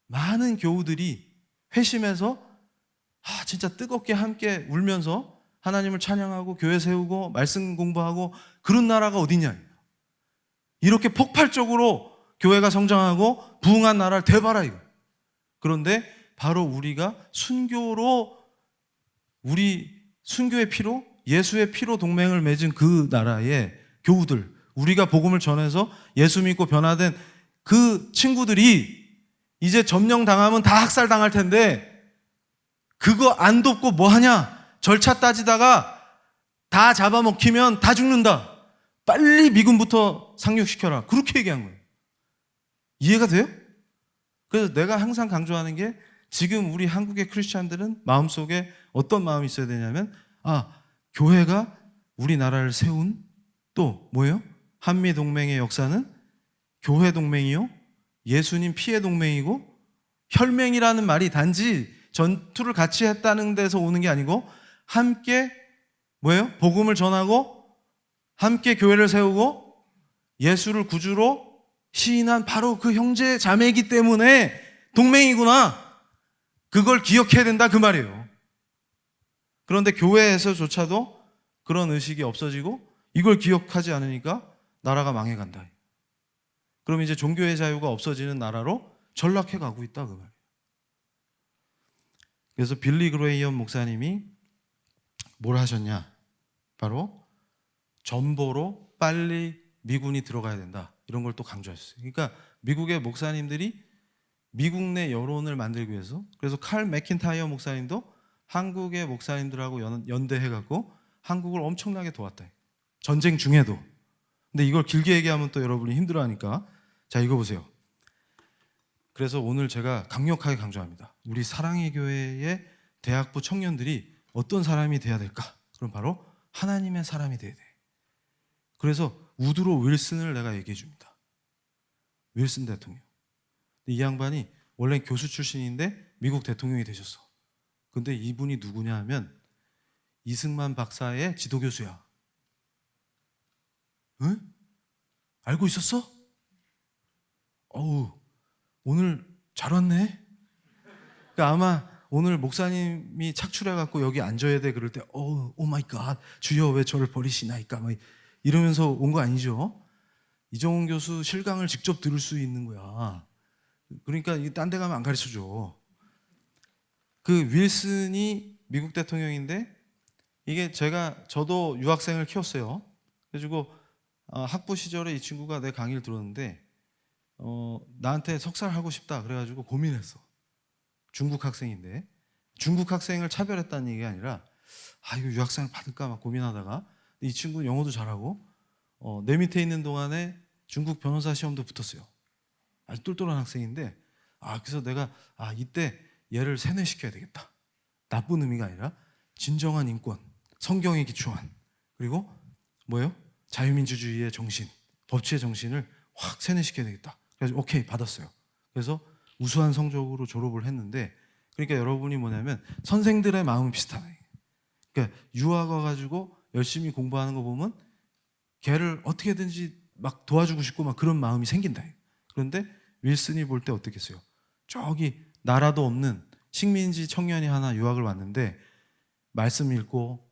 많은 교우들이 회심해서 진짜 뜨겁게 함께 울면서 하나님을 찬양하고 교회 세우고 말씀 공부하고 그런 나라가 어디냐. 이렇게 폭발적으로 교회가 성장하고 부흥한 나라를 대봐라 이거. 그런데 바로 우리가 순교로 우리 순교의 피로 예수의 피로 동맹을 맺은 그 나라의 교우들, 우리가 복음을 전해서 예수 믿고 변화된 그 친구들이 이제 점령당하면 다 학살당할 텐데 그거 안 돕고 뭐 하냐? 절차 따지다가 다 잡아먹히면 다 죽는다. 빨리 미군부터 상륙시켜라. 그렇게 얘기한 거예요. 이해가 돼요? 그래서 내가 항상 강조하는 게 지금 우리 한국의 크리스찬들은 마음속에 어떤 마음이 있어야 되냐면 교회가 우리나라를 세운 또 뭐예요? 한미동맹의 역사는 교회 동맹이요? 예수님 피의 동맹이고 혈맹이라는 말이 단지 전투를 같이 했다는 데서 오는 게 아니고 함께 뭐예요? 복음을 전하고 함께 교회를 세우고 예수를 구주로 시인한 바로 그 형제 자매이기 때문에 동맹이구나. 그걸 기억해야 된다 그 말이에요. 그런데 교회에서조차도 그런 의식이 없어지고 이걸 기억하지 않으니까 나라가 망해간다. 그럼 이제 종교의 자유가 없어지는 나라로 전락해 가고 있다 그 말이에요. 그래서 빌리 그레이엄 목사님이 뭘 하셨냐? 바로 전보로 빨리 미군이 들어가야 된다. 이런 걸 또 강조하셨어요. 그러니까 미국의 목사님들이 미국 내 여론을 만들기 위해서, 그래서 칼 맥킨타이어 목사님도 한국의 목사님들하고 연대해갖고 한국을 엄청나게 도왔다. 전쟁 중에도. 근데 이걸 길게 얘기하면 또 여러분이 힘들어하니까 자 이거 보세요. 그래서 오늘 제가 강력하게 강조합니다. 우리 사랑의 교회의 대학부 청년들이 어떤 사람이 돼야 될까? 그럼 바로 하나님의 사람이 돼야 돼. 그래서 우드로 윌슨을 내가 얘기해 줍니다. 윌슨 대통령. 이 양반이 원래 교수 출신인데 미국 대통령이 되셨어. 근데 이분이 누구냐 하면 이승만 박사의 지도교수야. 응? 알고 있었어? 오늘 잘 왔네. 그러니까 아마 오늘 목사님이 착출해갖고 여기 앉아야 돼 그럴 때 오 마이 갓 주여 왜 저를 버리시나이까 막 이러면서 온 거 아니죠? 이정훈 교수 실강을 직접 들을 수 있는 거야. 그러니까 딴 데 가면 안 가르쳐줘. 그 윌슨이 미국 대통령인데 이게 저도 유학생을 키웠어요. 그래가지고 학부 시절에 이 친구가 내 강의를 들었는데 나한테 석사를 하고 싶다 그래가지고 고민했어. 중국 학생인데 중국 학생을 차별했다는 얘기가 아니라 이거 유학생을 받을까 막 고민하다가 이 친구는 영어도 잘하고 내 밑에 있는 동안에 중국 변호사 시험도 붙었어요. 아주 똘똘한 학생인데 그래서 내가 이때 얘를 세뇌시켜야 되겠다. 나쁜 의미가 아니라 진정한 인권, 성경에 기초한 그리고 뭐예요? 자유민주주의의 정신, 법치의 정신을 확 세뇌시켜야 되겠다. 그래서 오케이 받았어요. 그래서 우수한 성적으로 졸업을 했는데 그러니까 여러분이 뭐냐면 선생들의 마음은 비슷하네. 그러니까 유학 와가지고 열심히 공부하는 거 보면 걔를 어떻게든지 막 도와주고 싶고 막 그런 마음이 생긴다. 그런데 윌슨이 볼 때 어떻겠어요? 저기 나라도 없는 식민지 청년이 하나 유학을 왔는데 말씀 읽고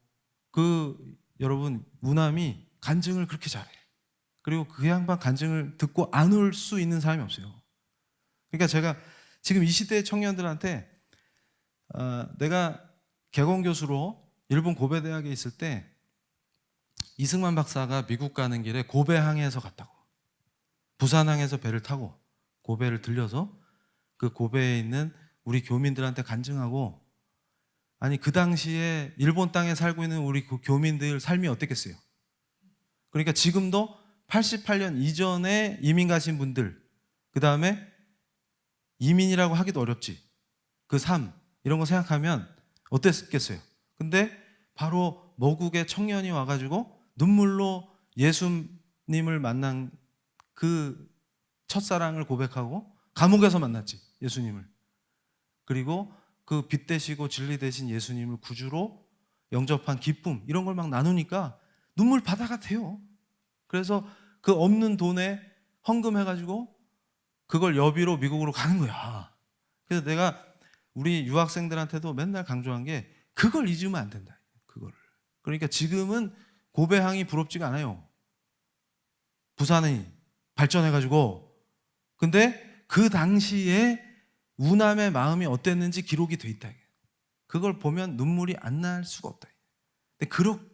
여러분 우남이 간증을 그렇게 잘해. 그리고 그 양반 간증을 듣고 안 올 수 있는 사람이 없어요. 그러니까 제가 지금 이 시대의 청년들한테 내가 개공 교수로 일본 고베 대학에 있을 때 이승만 박사가 미국 가는 길에 고베항에서 갔다고. 부산항에서 배를 타고 고베를 들려서 그 고베에 있는 우리 교민들한테 간증하고, 아니 그 당시에 일본 땅에 살고 있는 우리 그 교민들 삶이 어땠겠어요? 그러니까 지금도 88년 이전에 이민 가신 분들, 그 다음에 이민이라고 하기도 어렵지, 그 삶 이런 거 생각하면 어땠겠어요? 근데 바로 모국의 청년이 와가지고 눈물로 예수님을 만난 그 첫사랑을 고백하고, 감옥에서 만났지 예수님을. 그리고 그 빛 되시고 진리 되신 예수님을 구주로 영접한 기쁨, 이런 걸 막 나누니까 눈물 바다가 돼요. 그래서 그 없는 돈에 헌금해가지고 그걸 여비로 미국으로 가는 거야. 그래서 내가 우리 유학생들한테도 맨날 강조한 게, 그걸 잊으면 안 된다. 그거를. 그러니까 지금은 고배항이 부럽지가 않아요. 부산이 발전해가지고. 근데 그 당시에 우남의 마음이 어땠는지 기록이 돼 있다. 그걸 보면 눈물이 안 날 수가 없다. 근데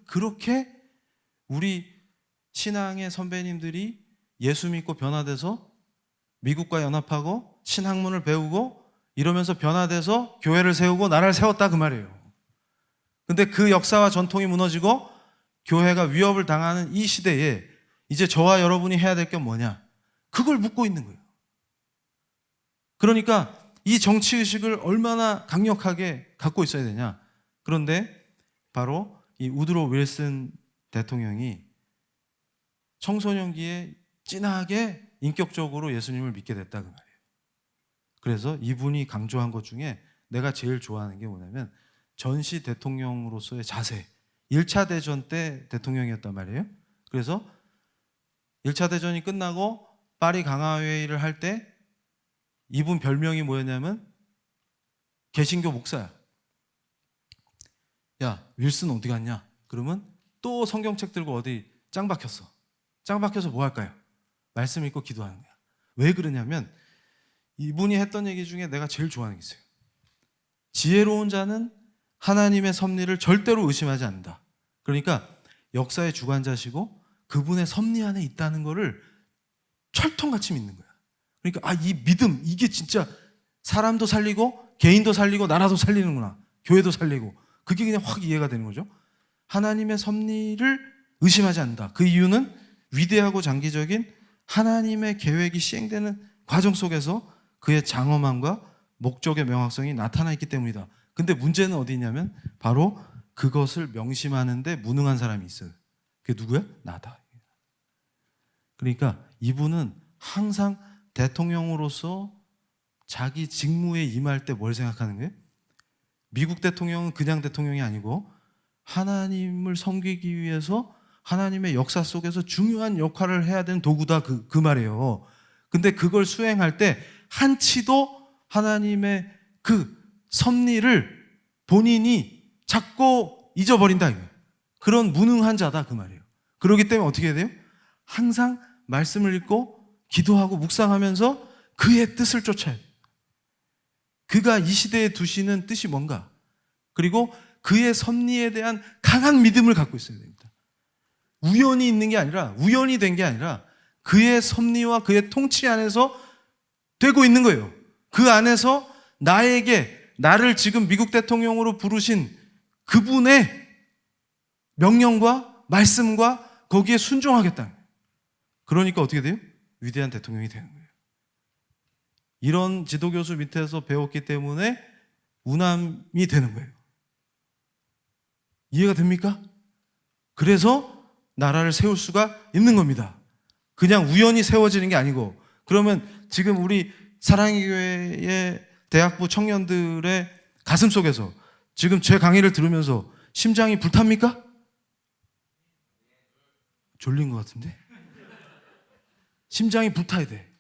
그렇게 우리 신앙의 선배님들이 예수 믿고 변화돼서 미국과 연합하고 신학문을 배우고 이러면서 변화돼서 교회를 세우고 나라를 세웠다, 그 말이에요. 근데 그 역사와 전통이 무너지고 교회가 위협을 당하는 이 시대에 이제 저와 여러분이 해야 될 게 뭐냐? 그걸 묻고 있는 거예요. 그러니까 이 정치의식을 얼마나 강력하게 갖고 있어야 되냐? 그런데 바로 이 우드로 윌슨 대통령이 청소년기에 진하게 인격적으로 예수님을 믿게 됐다, 그 말이에요. 그래서 이분이 강조한 것 중에 내가 제일 좋아하는 게 뭐냐면, 전시 대통령으로서의 자세. 1차 대전 때 대통령이었단 말이에요. 그래서 1차 대전이 끝나고 파리 강화회의를 할 때 이분 별명이 뭐였냐면 개신교 목사야. 야, 윌슨 어디 갔냐? 그러면 또 성경책 들고 어디 짱 박혔어. 짱 박혀서 뭐 할까요? 말씀 읽고 기도하는 거야. 왜 그러냐면 이분이 했던 얘기 중에 내가 제일 좋아하는 게 있어요. 지혜로운 자는 하나님의 섭리를 절대로 의심하지 않는다. 그러니까 역사의 주관자시고 그분의 섭리 안에 있다는 거를 철통같이 믿는 거야. 그러니까 이 믿음, 이게 진짜 사람도 살리고 개인도 살리고 나라도 살리는구나. 교회도 살리고. 그게 그냥 확 이해가 되는 거죠. 하나님의 섭리를 의심하지 않는다. 그 이유는 위대하고 장기적인 하나님의 계획이 시행되는 과정 속에서 그의 장엄함과 목적의 명확성이 나타나 있기 때문이다. 근데 문제는 어디 있냐면 바로 그것을 명심하는데 무능한 사람이 있어요. 그게 누구야? 나다. 그러니까 이분은 항상 대통령으로서 자기 직무에 임할 때 뭘 생각하는 거예요? 미국 대통령은 그냥 대통령이 아니고 하나님을 섬기기 위해서 하나님의 역사 속에서 중요한 역할을 해야 되는 도구다, 그 말이에요. 근데 그걸 수행할 때 한치도 하나님의 그 섭리를 본인이 자꾸 잊어버린다, 이거예요. 그런 무능한 자다, 그 말이에요. 그렇기 때문에 어떻게 해야 돼요? 항상 말씀을 읽고 기도하고 묵상하면서 그의 뜻을 쫓아야 돼요. 그가 이 시대에 두시는 뜻이 뭔가, 그리고 그의 섭리에 대한 강한 믿음을 갖고 있어야 됩니다. 우연히 있는 게 아니라, 우연이 된 게 아니라 그의 섭리와 그의 통치 안에서 되고 있는 거예요. 그 안에서 나를 지금 미국 대통령으로 부르신 그분의 명령과 말씀과 거기에 순종하겠다. 그러니까 어떻게 돼요? 위대한 대통령이 되는 거예요. 이런 지도교수 밑에서 배웠기 때문에 우남이 되는 거예요. 이해가 됩니까? 그래서 나라를 세울 수가 있는 겁니다. 그냥 우연히 세워지는 게 아니고. 그러면 지금 우리 사랑의 교회의 대학부 청년들의 가슴 속에서 지금 제 강의를 들으면서 심장이 불탑니까? 졸린 것 같은데? 심장이 불타야 돼.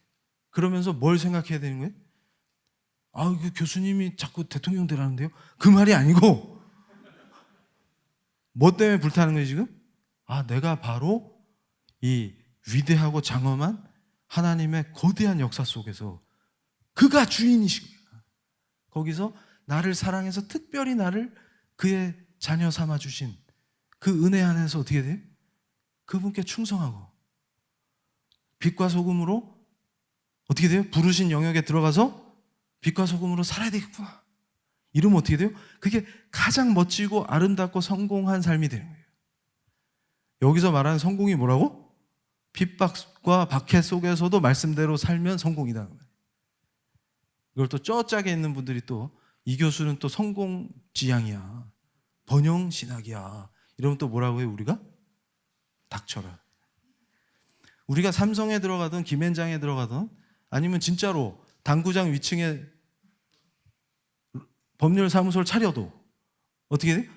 그러면서 뭘 생각해야 되는 거예요? 그 교수님이 자꾸 대통령 되라는데요? 그 말이 아니고 뭐 때문에 불타는 거예요 지금? 내가 바로 이 위대하고 장엄한 하나님의 거대한 역사 속에서 그가 주인이시고요. 거기서 나를 사랑해서 특별히 나를 그의 자녀 삼아 주신 그 은혜 안에서 어떻게 돼요? 그분께 충성하고 빛과 소금으로 어떻게 돼요? 부르신 영역에 들어가서 빛과 소금으로 살아야 되겠구나. 이러면 어떻게 돼요? 그게 가장 멋지고 아름답고 성공한 삶이 되는 거예요. 여기서 말하는 성공이 뭐라고? 핍박과 박해 속에서도 말씀대로 살면 성공이다. 이걸 또 쩌짜게 있는 분들이 또 이 교수는 또 성공 지향이야, 번영 신학이야, 이러면 또 뭐라고 해요? 우리가? 닥쳐라. 우리가 삼성에 들어가든 김앤장에 들어가든 아니면 진짜로 당구장 위층에 법률사무소를 차려도 어떻게 돼요?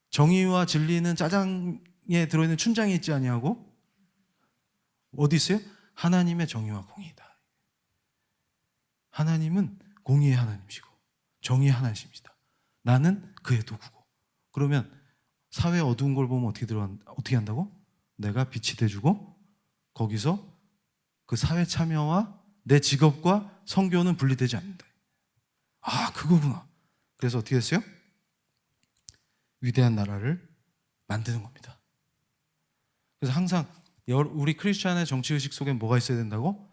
정의와 진리는 짜장에 들어있는 춘장에 있지 아니하고 어디 있어요? 하나님의 정의와 공의이다. 하나님은 공의의 하나님이시고 정의의 하나님이시다. 나는 그의 도구고. 그러면 사회 어두운 걸 보면 어떻게 한다고? 내가 빛이 돼주고 거기서 그 사회 참여와 내 직업과 선교는 분리되지 않는다. 아, 그거구나. 그래서 어떻게 했어요? 위대한 나라를 만드는 겁니다. 그래서 항상 우리 크리스찬의 정치의식 속에 뭐가 있어야 된다고?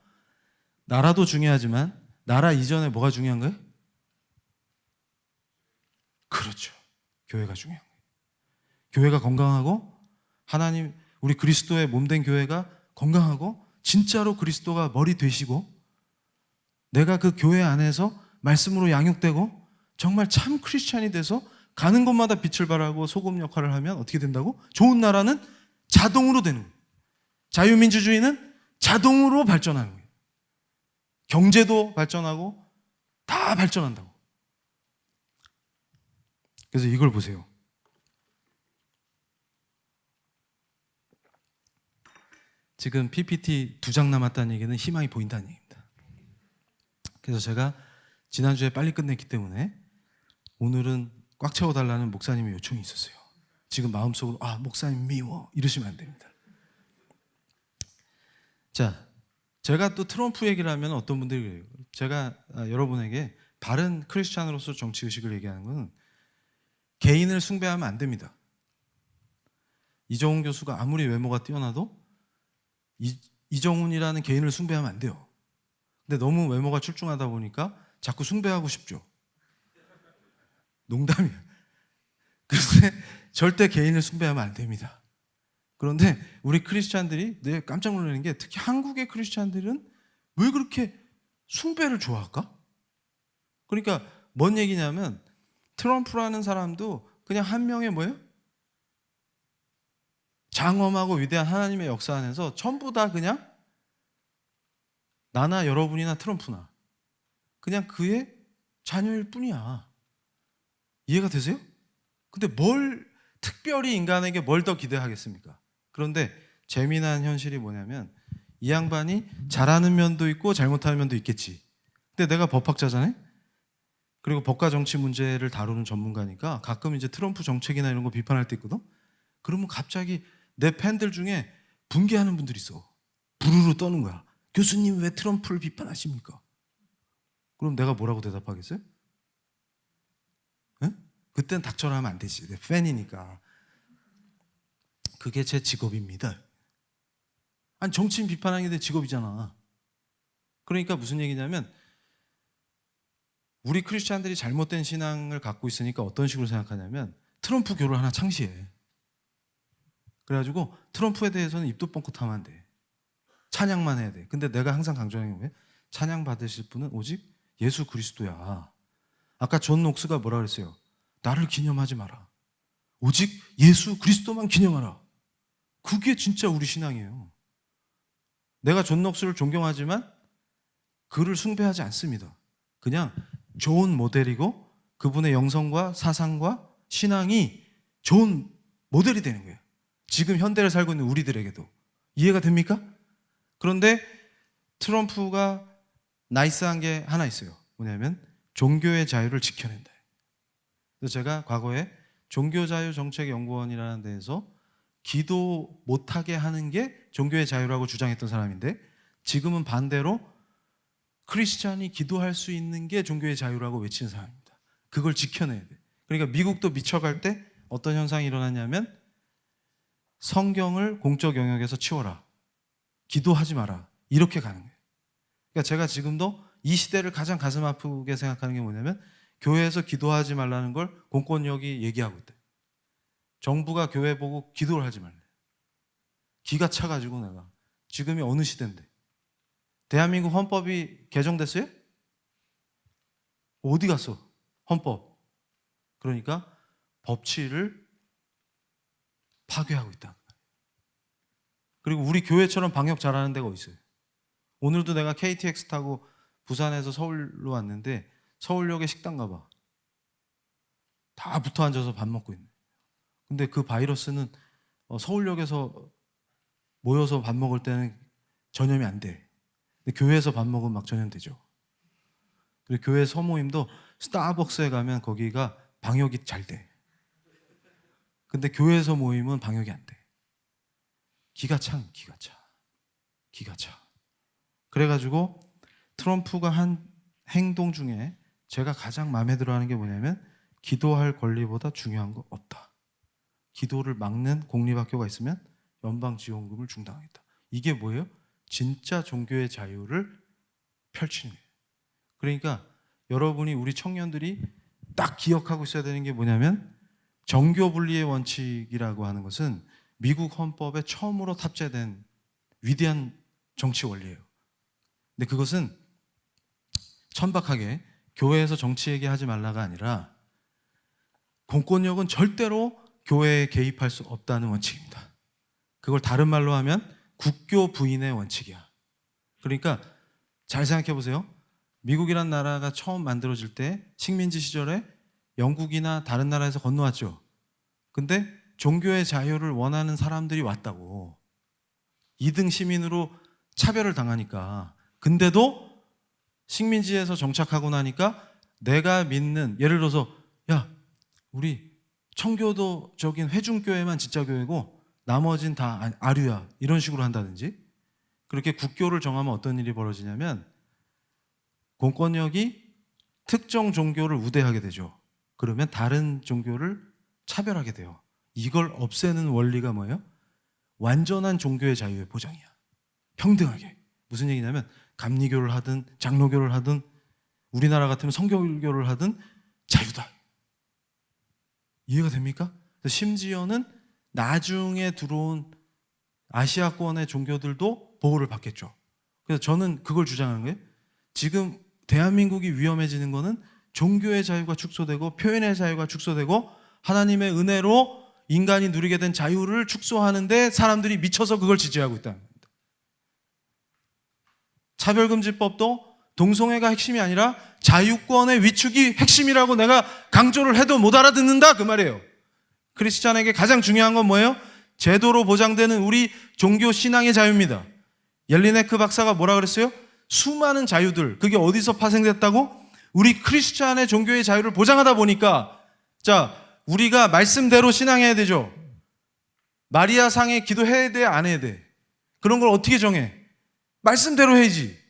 나라도 중요하지만 나라 이전에 뭐가 중요한 거예요? 그렇죠. 교회가 중요한 거예요. 교회가 건강하고 하나님, 우리 그리스도의 몸된 교회가 건강하고 진짜로 그리스도가 머리 되시고 내가 그 교회 안에서 말씀으로 양육되고 정말 참 크리스찬이 돼서 가는 곳마다 빛을 발하고 소금 역할을 하면 어떻게 된다고? 좋은 나라는 자동으로 되는 거예요. 자유민주주의는 자동으로 발전하는 거예요. 경제도 발전하고 다 발전한다고. 그래서 이걸 보세요. 지금 PPT 2장 남았다는 얘기는 희망이 보인다는 얘기입니다. 그래서 제가 지난주에 빨리 끝냈기 때문에 오늘은 꽉 채워달라는 목사님의 요청이 있었어요. 지금 마음속으로 목사님 미워 이러시면 안 됩니다. 자, 제가 또 트럼프 얘기를 하면 어떤 분들이 그래요. 제가 여러분에게 바른 크리스찬으로서 정치의식을 얘기하는 것은 개인을 숭배하면 안 됩니다. 이정훈 교수가 아무리 외모가 뛰어나도 이정훈이라는 개인을 숭배하면 안 돼요. 근데 너무 외모가 출중하다 보니까 자꾸 숭배하고 싶죠. 농담이에요. 그런데 절대 개인을 숭배하면 안 됩니다. 그런데 우리 크리스찬들이 깜짝 놀라는 게 특히 한국의 크리스찬들은 왜 그렇게 숭배를 좋아할까? 그러니까 뭔 얘기냐면 트럼프라는 사람도 그냥 한 명의 뭐예요? 장엄하고 위대한 하나님의 역사 안에서 전부 다 그냥 나나 여러분이나 트럼프나 그냥 그의 자녀일 뿐이야. 이해가 되세요? 근데 특별히 인간에게 뭘 더 기대하겠습니까? 그런데 재미난 현실이 뭐냐면 이 양반이 잘하는 면도 있고 잘못하는 면도 있겠지. 근데 내가 법학자잖아요? 그리고 법과 정치 문제를 다루는 전문가니까 가끔 이제 트럼프 정책이나 이런 거 비판할 때 있거든? 그러면 갑자기 내 팬들 중에 분개하는 분들이 있어. 부르르 떠는 거야. 교수님 왜 트럼프를 비판하십니까? 그럼 내가 뭐라고 대답하겠어요? 네? 그땐 닥쳐라 하면 안 되지. 내 팬이니까. 그게 제 직업입니다. 아니 정치인 비판하는 게 내 직업이잖아. 그러니까 무슨 얘기냐면 우리 크리스찬들이 잘못된 신앙을 갖고 있으니까 어떤 식으로 생각하냐면 트럼프 교를 하나 창시해. 그래가지고 트럼프에 대해서는 입도 뻥끗하면 안 돼. 찬양만 해야 돼. 근데 내가 항상 강조하는 게 뭐예요? 찬양 받으실 분은 오직 예수 그리스도야. 아까 존 녹스가 뭐라 그랬어요? 나를 기념하지 마라. 오직 예수 그리스도만 기념하라. 그게 진짜 우리 신앙이에요. 내가 존 녹스를 존경하지만 그를 숭배하지 않습니다. 그냥 좋은 모델이고 그분의 영성과 사상과 신앙이 좋은 모델이 되는 거예요. 지금 현대를 살고 있는 우리들에게도. 이해가 됩니까? 그런데 트럼프가 나이스한 게 하나 있어요. 뭐냐면 종교의 자유를 지켜낸다. 그래서 제가 과거에 종교자유정책연구원이라는 데에서 기도 못하게 하는 게 종교의 자유라고 주장했던 사람인데 지금은 반대로 크리스찬이 기도할 수 있는 게 종교의 자유라고 외치는 사람입니다. 그걸 지켜내야 돼. 그러니까 미국도 미쳐갈 때 어떤 현상이 일어나냐면 성경을 공적 영역에서 치워라. 기도하지 마라. 이렇게 가는 거예요. 그러니까 제가 지금도 이 시대를 가장 가슴 아프게 생각하는 게 뭐냐면 교회에서 기도하지 말라는 걸 공권력이 얘기하고 있다. 정부가 교회 보고 기도를 하지 말래. 기가 차가지고 내가 지금이 어느 시대인데 대한민국 헌법이 개정됐어요? 어디 갔어? 헌법. 그러니까 법치를 파괴하고 있다. 그리고 우리 교회처럼 방역 잘하는 데가 어디 있어요? 오늘도 내가 KTX 타고 부산에서 서울로 왔는데 서울역에 식당 가봐. 다 붙어 앉아서 밥 먹고 있네. 근데 그 바이러스는 서울역에서 모여서 밥 먹을 때는 전염이 안 돼. 근데 교회에서 밥 먹으면 막 전염되죠. 그리고 교회 소모임도 스타벅스에 가면 거기가 방역이 잘 돼. 근데 교회에서 모임은 방역이 안 돼. 기가 차. 그래가지고 트럼프가 한 행동 중에 제가 가장 마음에 들어하는 게 뭐냐면 기도할 권리보다 중요한 거 없다. 기도를 막는 공립학교가 있으면 연방지원금을 중단하겠다. 이게 뭐예요? 진짜 종교의 자유를 펼치는 거예요. 그러니까 여러분이 우리 청년들이 딱 기억하고 있어야 되는 게 뭐냐면 정교 분리의 원칙이라고 하는 것은 미국 헌법에 처음으로 탑재된 위대한 정치 원리예요. 근데 그것은 천박하게 교회에서 정치 얘기하지 말라가 아니라 공권력은 절대로 교회에 개입할 수 없다는 원칙입니다. 그걸 다른 말로 하면 국교 부인의 원칙이야. 그러니까 잘 생각해 보세요. 미국이란 나라가 처음 만들어질 때 식민지 시절에 영국이나 다른 나라에서 건너왔죠. 근데 종교의 자유를 원하는 사람들이 왔다고. 2등 시민으로 차별을 당하니까. 근데도 식민지에서 정착하고 나니까 내가 믿는, 예를 들어서 야 우리 청교도적인 회중교회만 진짜 교회고 나머진 다 아류야, 이런 식으로 한다든지. 그렇게 국교를 정하면 어떤 일이 벌어지냐면 공권력이 특정 종교를 우대하게 되죠. 그러면 다른 종교를 차별하게 돼요. 이걸 없애는 원리가 뭐예요? 완전한 종교의 자유의 보장이야. 평등하게. 무슨 얘기냐면 감리교를 하든 장로교를 하든 우리나라 같으면 성결교를 하든 자유다. 이해가 됩니까? 심지어는 나중에 들어온 아시아권의 종교들도 보호를 받겠죠. 그래서 저는 그걸 주장하는 거예요. 지금 대한민국이 위험해지는 거는 종교의 자유가 축소되고 표현의 자유가 축소되고 하나님의 은혜로 인간이 누리게 된 자유를 축소하는데 사람들이 미쳐서 그걸 지지하고 있다는 겁니다. 차별금지법도 동성애가 핵심이 아니라 자유권의 위축이 핵심이라고 내가 강조를 해도 못 알아듣는다, 그 말이에요. 크리스찬에게 가장 중요한 건 뭐예요? 제도로 보장되는 우리 종교 신앙의 자유입니다. 옐리네크 박사가 뭐라 그랬어요? 수많은 자유들, 그게 어디서 파생됐다고? 우리 크리스찬의 종교의 자유를 보장하다 보니까, 자, 우리가 말씀대로 신앙해야 되죠. 마리아 상에 기도해야 돼, 안 해야 돼? 그런 걸 어떻게 정해? 말씀대로 해야지.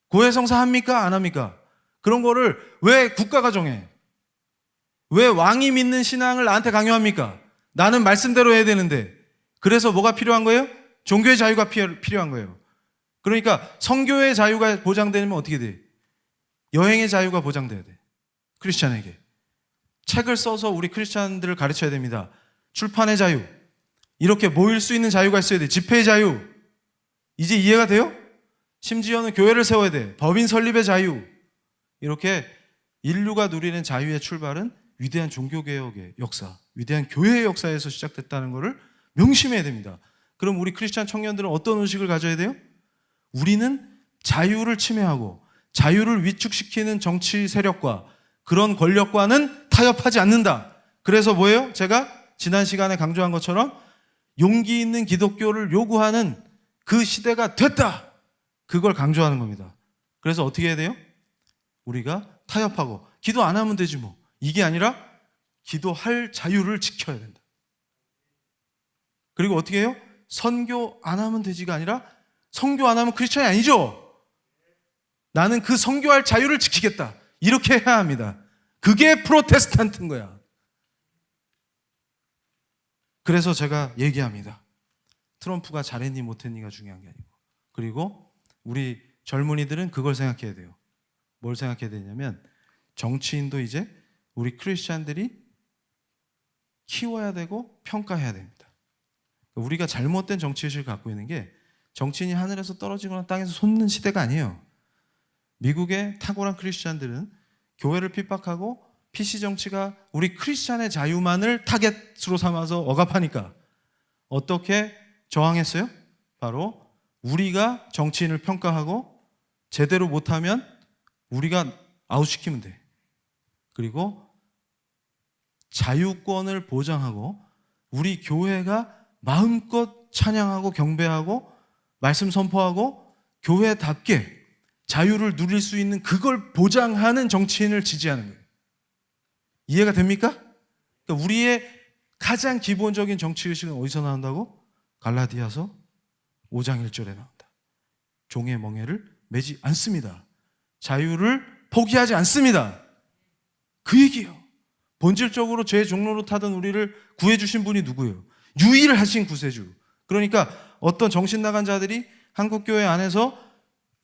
고해성사 합니까, 안 합니까? 그런 거를 왜 국가가 정해? 왜 왕이 믿는 신앙을 나한테 강요합니까? 나는 말씀대로 해야 되는데. 그래서 뭐가 필요한 거예요? 종교의 자유가 필요한 거예요. 그러니까 성교의 자유가 보장되면 어떻게 돼? 여행의 자유가 보장돼야 돼. 크리스찬에게. 책을 써서 우리 크리스찬들을 가르쳐야 됩니다. 출판의 자유. 이렇게 모일 수 있는 자유가 있어야 돼. 집회의 자유. 이제 이해가 돼요? 심지어는 교회를 세워야 돼. 법인 설립의 자유. 이렇게 인류가 누리는 자유의 출발은 위대한 종교개혁의 역사, 위대한 교회의 역사에서 시작됐다는 것을 명심해야 됩니다. 그럼 우리 크리스찬 청년들은 어떤 의식을 가져야 돼요? 우리는 자유를 침해하고 자유를 위축시키는 정치 세력과 그런 권력과는 타협하지 않는다. 그래서 뭐예요? 제가 지난 시간에 강조한 것처럼 용기 있는 기독교를 요구하는 그 시대가 됐다. 그걸 강조하는 겁니다. 그래서 어떻게 해야 돼요? 우리가 타협하고 기도 안 하면 되지 뭐. 이게 아니라 기도할 자유를 지켜야 된다. 그리고 어떻게 해요? 선교 안 하면 되지가 아니라 선교 안 하면 크리스찬이 아니죠. 나는 그 선교할 자유를 지키겠다. 이렇게 해야 합니다. 그게 프로테스탄트인 거야. 그래서 제가 얘기합니다. 트럼프가 잘했니 못했니가 중요한 게 아니고, 그리고 우리 젊은이들은 그걸 생각해야 돼요. 뭘 생각해야 되냐면 정치인도 이제 우리 크리스찬들이 키워야 되고 평가해야 됩니다. 우리가 잘못된 정치의식을 갖고 있는 게 정치인이 하늘에서 떨어지거나 땅에서 솟는 시대가 아니에요. 미국의 탁월한 크리스찬들은 교회를 핍박하고 PC 정치가 우리 크리스찬의 자유만을 타겟으로 삼아서 억압하니까 어떻게 저항했어요? 바로 우리가 정치인을 평가하고 제대로 못하면 우리가 아웃시키면 돼. 그리고 자유권을 보장하고 우리 교회가 마음껏 찬양하고 경배하고 말씀 선포하고 교회답게 자유를 누릴 수 있는 그걸 보장하는 정치인을 지지하는 거예요. 이해가 됩니까? 그러니까 우리의 가장 기본적인 정치의식은 어디서 나온다고? 갈라디아서 5장 1절에 나온다. 종의 멍에를 매지 않습니다. 자유를 포기하지 않습니다. 그 얘기예요. 본질적으로 죄의 종로로 타던 우리를 구해주신 분이 누구예요? 유일하신 구세주. 그러니까 어떤 정신 나간 자들이 한국교회 안에서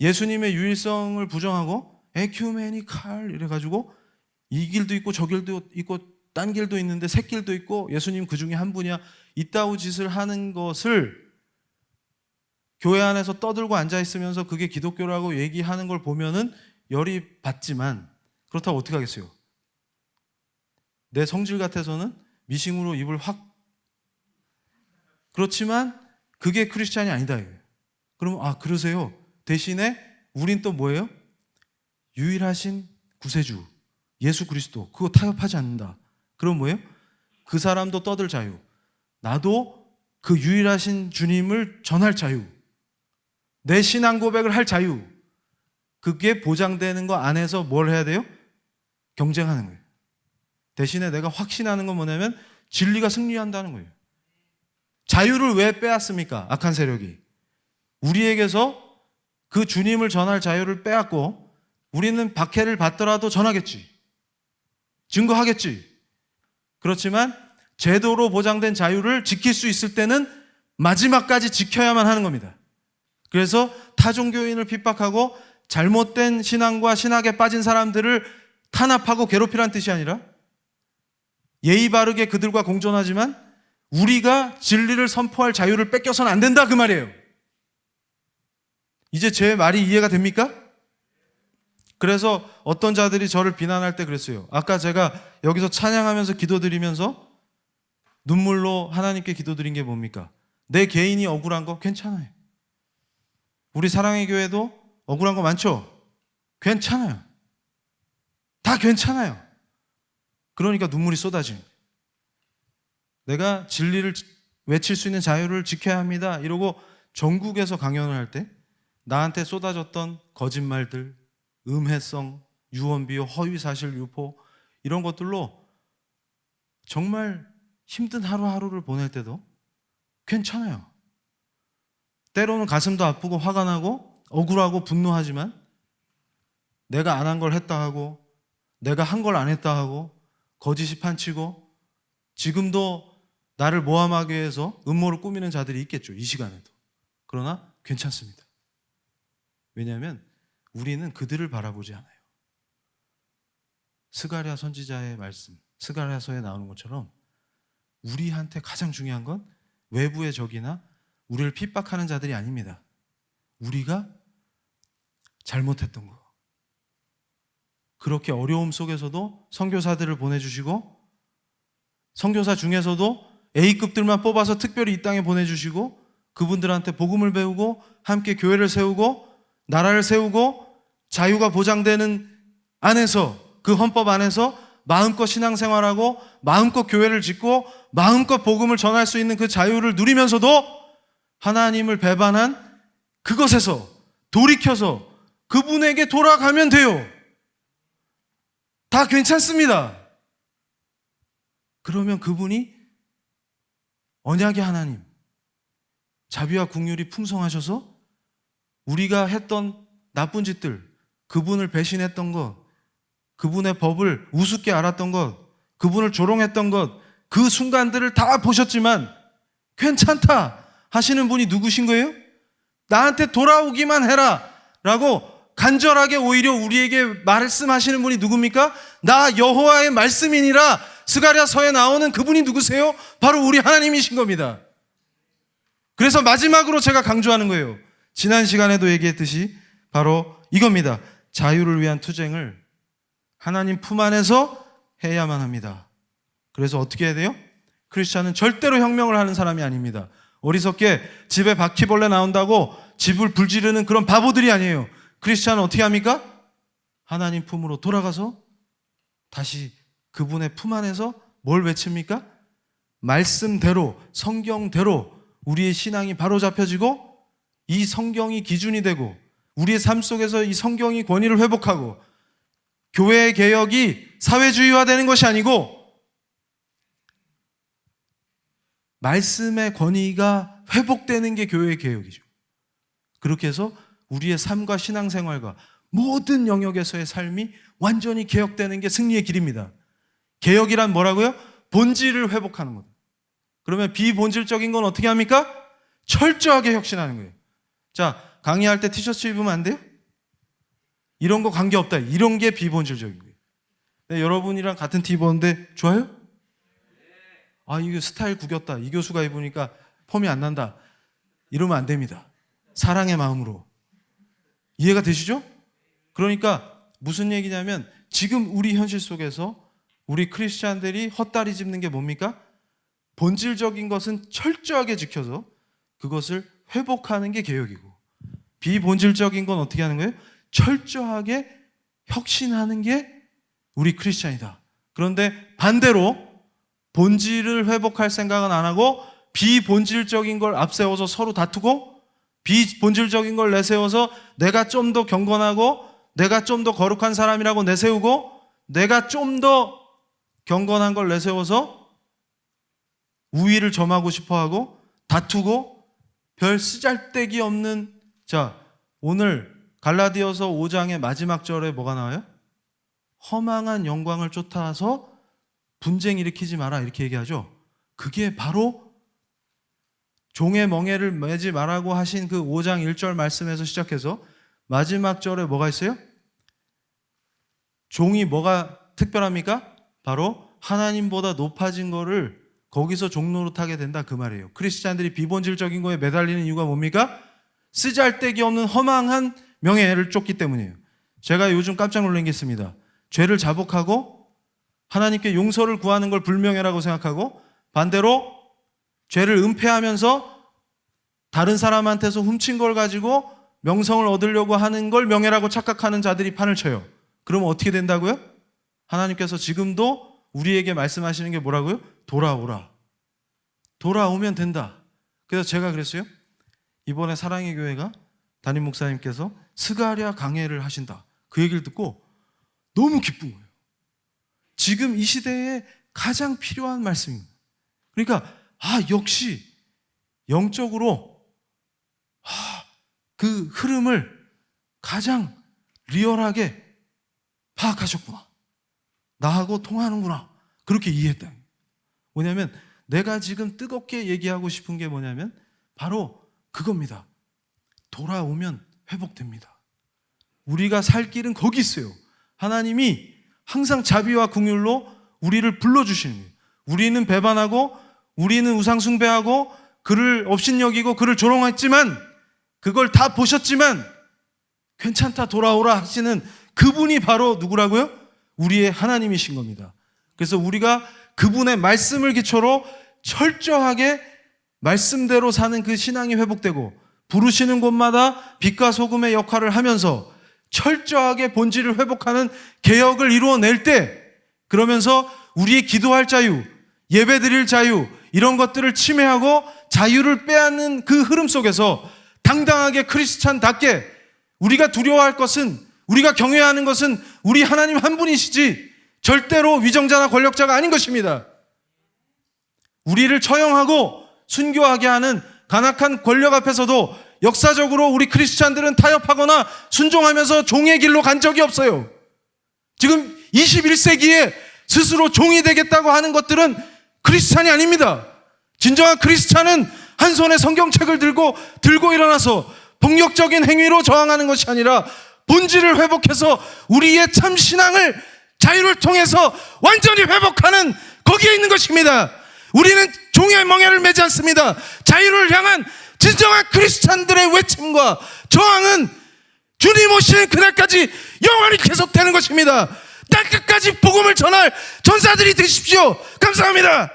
예수님의 유일성을 부정하고 에큐메니칼 이래가지고 이 길도 있고 저 길도 있고 딴 길도 있는데 새 길도 있고 예수님 그 중에 한 분이야, 이따위 짓을 하는 것을 교회 안에서 떠들고 앉아있으면서 그게 기독교라고 얘기하는 걸 보면은 열이 받지만 그렇다고 어떻게 하겠어요? 내 성질 같아서는 미싱으로 입을 확, 그렇지만 그게 크리스찬이 아니다 이거예요. 그러면 그러세요. 대신에 우린 또 뭐예요? 유일하신 구세주 예수 그리스도, 그거 타협하지 않는다. 그럼 뭐예요? 그 사람도 떠들 자유, 나도 그 유일하신 주님을 전할 자유, 내 신앙 고백을 할 자유, 그게 보장되는 거 안에서 뭘 해야 돼요? 경쟁하는 거예요. 대신에 내가 확신하는 건 뭐냐면 진리가 승리한다는 거예요. 자유를 왜 빼앗습니까? 악한 세력이 우리에게서 그 주님을 전할 자유를 빼앗고 우리는 박해를 받더라도 전하겠지, 증거하겠지. 그렇지만 제도로 보장된 자유를 지킬 수 있을 때는 마지막까지 지켜야만 하는 겁니다. 그래서 타종교인을 핍박하고 잘못된 신앙과 신학에 빠진 사람들을 탄압하고 괴롭히란 뜻이 아니라 예의 바르게 그들과 공존하지만 우리가 진리를 선포할 자유를 뺏겨서는 안 된다, 그 말이에요. 이제 제 말이 이해가 됩니까? 그래서 어떤 자들이 저를 비난할 때 그랬어요. 아까 제가 여기서 찬양하면서 기도드리면서 눈물로 하나님께 기도드린 게 뭡니까? 내 개인이 억울한 거 괜찮아요. 우리 사랑의 교회도 억울한 거 많죠? 괜찮아요. 다 괜찮아요. 그러니까 눈물이 쏟아진 거예요. 내가 진리를 외칠 수 있는 자유를 지켜야 합니다 이러고 전국에서 강연을 할 때 나한테 쏟아졌던 거짓말들, 음해성, 유언비어, 허위사실 유포 이런 것들로 정말 힘든 하루하루를 보낼 때도 괜찮아요. 때로는 가슴도 아프고 화가 나고 억울하고 분노하지만 내가 안 한 걸 했다 하고 내가 한 걸 안 했다 하고 거짓이 판치고 지금도 나를 모함하기 위해서 음모를 꾸미는 자들이 있겠죠, 이 시간에도. 그러나 괜찮습니다. 왜냐하면 우리는 그들을 바라보지 않아요. 스가랴 선지자의 말씀, 스가랴서에 나오는 것처럼 우리한테 가장 중요한 건 외부의 적이나 우리를 핍박하는 자들이 아닙니다. 우리가 잘못했던 거. 그렇게 어려움 속에서도 선교사들을 보내주시고 선교사 중에서도 A급들만 뽑아서 특별히 이 땅에 보내주시고 그분들한테 복음을 배우고 함께 교회를 세우고 나라를 세우고 자유가 보장되는 안에서, 그 헌법 안에서 마음껏 신앙생활하고 마음껏 교회를 짓고 마음껏 복음을 전할 수 있는 그 자유를 누리면서도 하나님을 배반한 그것에서 돌이켜서 그분에게 돌아가면 돼요. 다 괜찮습니다. 그러면 그분이 언약의 하나님, 자비와 긍휼이 풍성하셔서 우리가 했던 나쁜 짓들, 그분을 배신했던 것, 그분의 법을 우습게 알았던 것, 그분을 조롱했던 것, 그 순간들을 다 보셨지만 괜찮다 하시는 분이 누구신 거예요? 나한테 돌아오기만 해라 라고 간절하게 오히려 우리에게 말씀하시는 분이 누굽니까? 나 여호와의 말씀이니라. 스가랴서에 나오는 그분이 누구세요? 바로 우리 하나님이신 겁니다. 그래서 마지막으로 제가 강조하는 거예요. 지난 시간에도 얘기했듯이 바로 이겁니다. 자유를 위한 투쟁을 하나님 품 안에서 해야만 합니다. 그래서 어떻게 해야 돼요? 크리스찬은 절대로 혁명을 하는 사람이 아닙니다. 어리석게 집에 바퀴벌레 나온다고 집을 불지르는 그런 바보들이 아니에요. 크리스찬은 어떻게 합니까? 하나님 품으로 돌아가서 다시 그분의 품 안에서 뭘 외칩니까? 말씀대로, 성경대로 우리의 신앙이 바로 잡혀지고 이 성경이 기준이 되고 우리의 삶 속에서 이 성경이 권위를 회복하고 교회의 개혁이 사회주의화되는 것이 아니고 말씀의 권위가 회복되는 게 교회의 개혁이죠. 그렇게 해서 우리의 삶과 신앙생활과 모든 영역에서의 삶이 완전히 개혁되는 게 승리의 길입니다. 개혁이란 뭐라고요? 본질을 회복하는 것. 그러면 비본질적인 건 어떻게 합니까? 철저하게 혁신하는 거예요. 자, 강의할 때 티셔츠 입으면 안 돼요? 이런 거 관계없다. 이런 게 비본질적인 거예요. 네, 여러분이랑 같은 티 입었는데 좋아요? 아, 이거 스타일 구겼다. 이 교수가 입으니까 폼이 안 난다. 이러면 안 됩니다. 사랑의 마음으로. 이해가 되시죠? 그러니까 무슨 얘기냐면 지금 우리 현실 속에서 우리 크리스찬들이 헛다리 짚는 게 뭡니까? 본질적인 것은 철저하게 지켜서 그것을 회복하는 게 개혁이고 비본질적인 건 어떻게 하는 거예요? 철저하게 혁신하는 게 우리 크리스찬이다. 그런데 반대로 본질을 회복할 생각은 안 하고 비본질적인 걸 앞세워서 서로 다투고 비본질적인 걸 내세워서 내가 좀 더 경건하고 내가 좀 더 거룩한 사람이라고 내세우고 내가 좀 더 경건한 걸 내세워서 우위를 점하고 싶어하고 다투고 별 쓰잘데기 없는 자 오늘 갈라디아서 5장의 마지막 절에 뭐가 나와요? 허망한 영광을 쫓아서 분쟁 일으키지 마라 이렇게 얘기하죠. 그게 바로 종의 멍에를 매지 말라고 하신 그 5장 1절 말씀에서 시작해서 마지막 절에 뭐가 있어요? 종이 뭐가 특별합니까? 바로 하나님보다 높아진 거를 거기서 종노릇하게 된다 그 말이에요. 크리스찬들이 비본질적인 거에 매달리는 이유가 뭡니까? 쓰잘데기 없는 허망한 명예를 쫓기 때문이에요. 제가 요즘 깜짝 놀란 게 있습니다. 죄를 자복하고 하나님께 용서를 구하는 걸 불명예라고 생각하고 반대로 죄를 은폐하면서 다른 사람한테서 훔친 걸 가지고 명성을 얻으려고 하는 걸 명예라고 착각하는 자들이 판을 쳐요. 그러면 어떻게 된다고요? 하나님께서 지금도 우리에게 말씀하시는 게 뭐라고요? 돌아오라. 돌아오면 된다. 그래서 제가 그랬어요. 이번에 사랑의 교회가 담임 목사님께서 스가랴 강해를 하신다. 그 얘기를 듣고 너무 기쁜 거예요. 지금 이 시대에 가장 필요한 말씀입니다. 그러니까 역시 영적으로 그 흐름을 가장 리얼하게 파악하셨구나. 나하고 통하는구나. 그렇게 이해했다. 뭐냐면 내가 지금 뜨겁게 얘기하고 싶은 게 뭐냐면 바로 그겁니다. 돌아오면 회복됩니다. 우리가 살 길은 거기 있어요. 하나님이 항상 자비와 긍휼로 우리를 불러주시는 거예요. 우리는 배반하고 우리는 우상숭배하고 그를 업신여기고 그를 조롱했지만 그걸 다 보셨지만 괜찮다 돌아오라 하시는 그분이 바로 누구라고요? 우리의 하나님이신 겁니다. 그래서 우리가 그분의 말씀을 기초로 철저하게 말씀대로 사는 그 신앙이 회복되고 부르시는 곳마다 빛과 소금의 역할을 하면서 철저하게 본질을 회복하는 개혁을 이루어낼 때 그러면서 우리의 기도할 자유, 예배드릴 자유 이런 것들을 침해하고 자유를 빼앗는 그 흐름 속에서 당당하게 크리스찬답게 우리가 두려워할 것은 우리가 경외하는 것은 우리 하나님 한 분이시지 절대로 위정자나 권력자가 아닌 것입니다. 우리를 처형하고 순교하게 하는 간악한 권력 앞에서도 역사적으로 우리 크리스찬들은 타협하거나 순종하면서 종의 길로 간 적이 없어요. 지금 21세기에 스스로 종이 되겠다고 하는 것들은 크리스찬이 아닙니다. 진정한 크리스찬은 한 손에 성경책을 들고 일어나서 폭력적인 행위로 저항하는 것이 아니라 본질을 회복해서 우리의 참 신앙을 자유를 통해서 완전히 회복하는 거기에 있는 것입니다. 우리는 종의 멍에를 매지 않습니다. 자유를 향한 진정한 크리스찬들의 외침과 저항은 주님 오시는 그날까지 영원히 계속되는 것입니다. 땅끝까지 복음을 전할 전사들이 되십시오. 감사합니다.